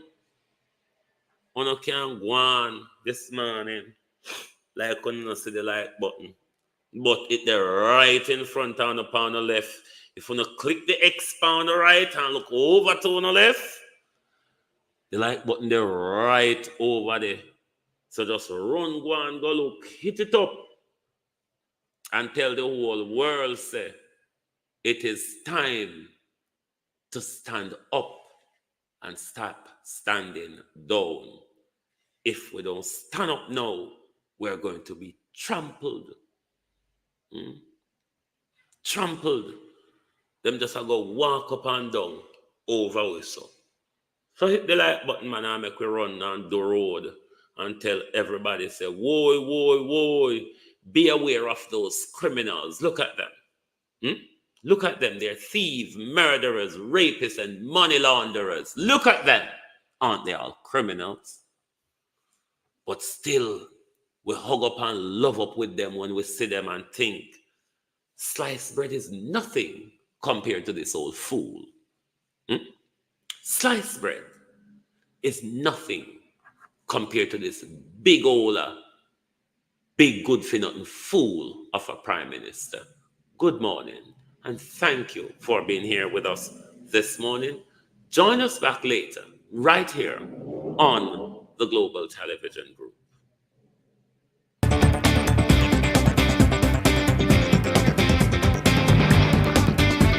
You can't go on this morning like you don't see the like button. But it's right in front and upon the left. If you click the X on the right and look over to the left, the like button there right over there. So just run, go and go look, hit it up, and tell the whole world, say, it is time to stand up and stop standing down. If we don't stand up now, we're going to be trampled. Trampled. Them just go walk up and down over also. So hit the like button, man, and make we run down the road and tell everybody, say, whoa, whoa, whoa, be aware of those criminals. Look at them. Look at them. They're thieves, murderers, rapists, and money launderers. Look at them. Aren't they all criminals? But still, we hug up and love up with them when we see them and think, sliced bread is nothing compared to this old fool. Sliced bread is nothing compared to this big old, big good for nothing fool of a prime minister. Good morning, and thank you for being here with us this morning. Join us back later, right here on the Global Television Group.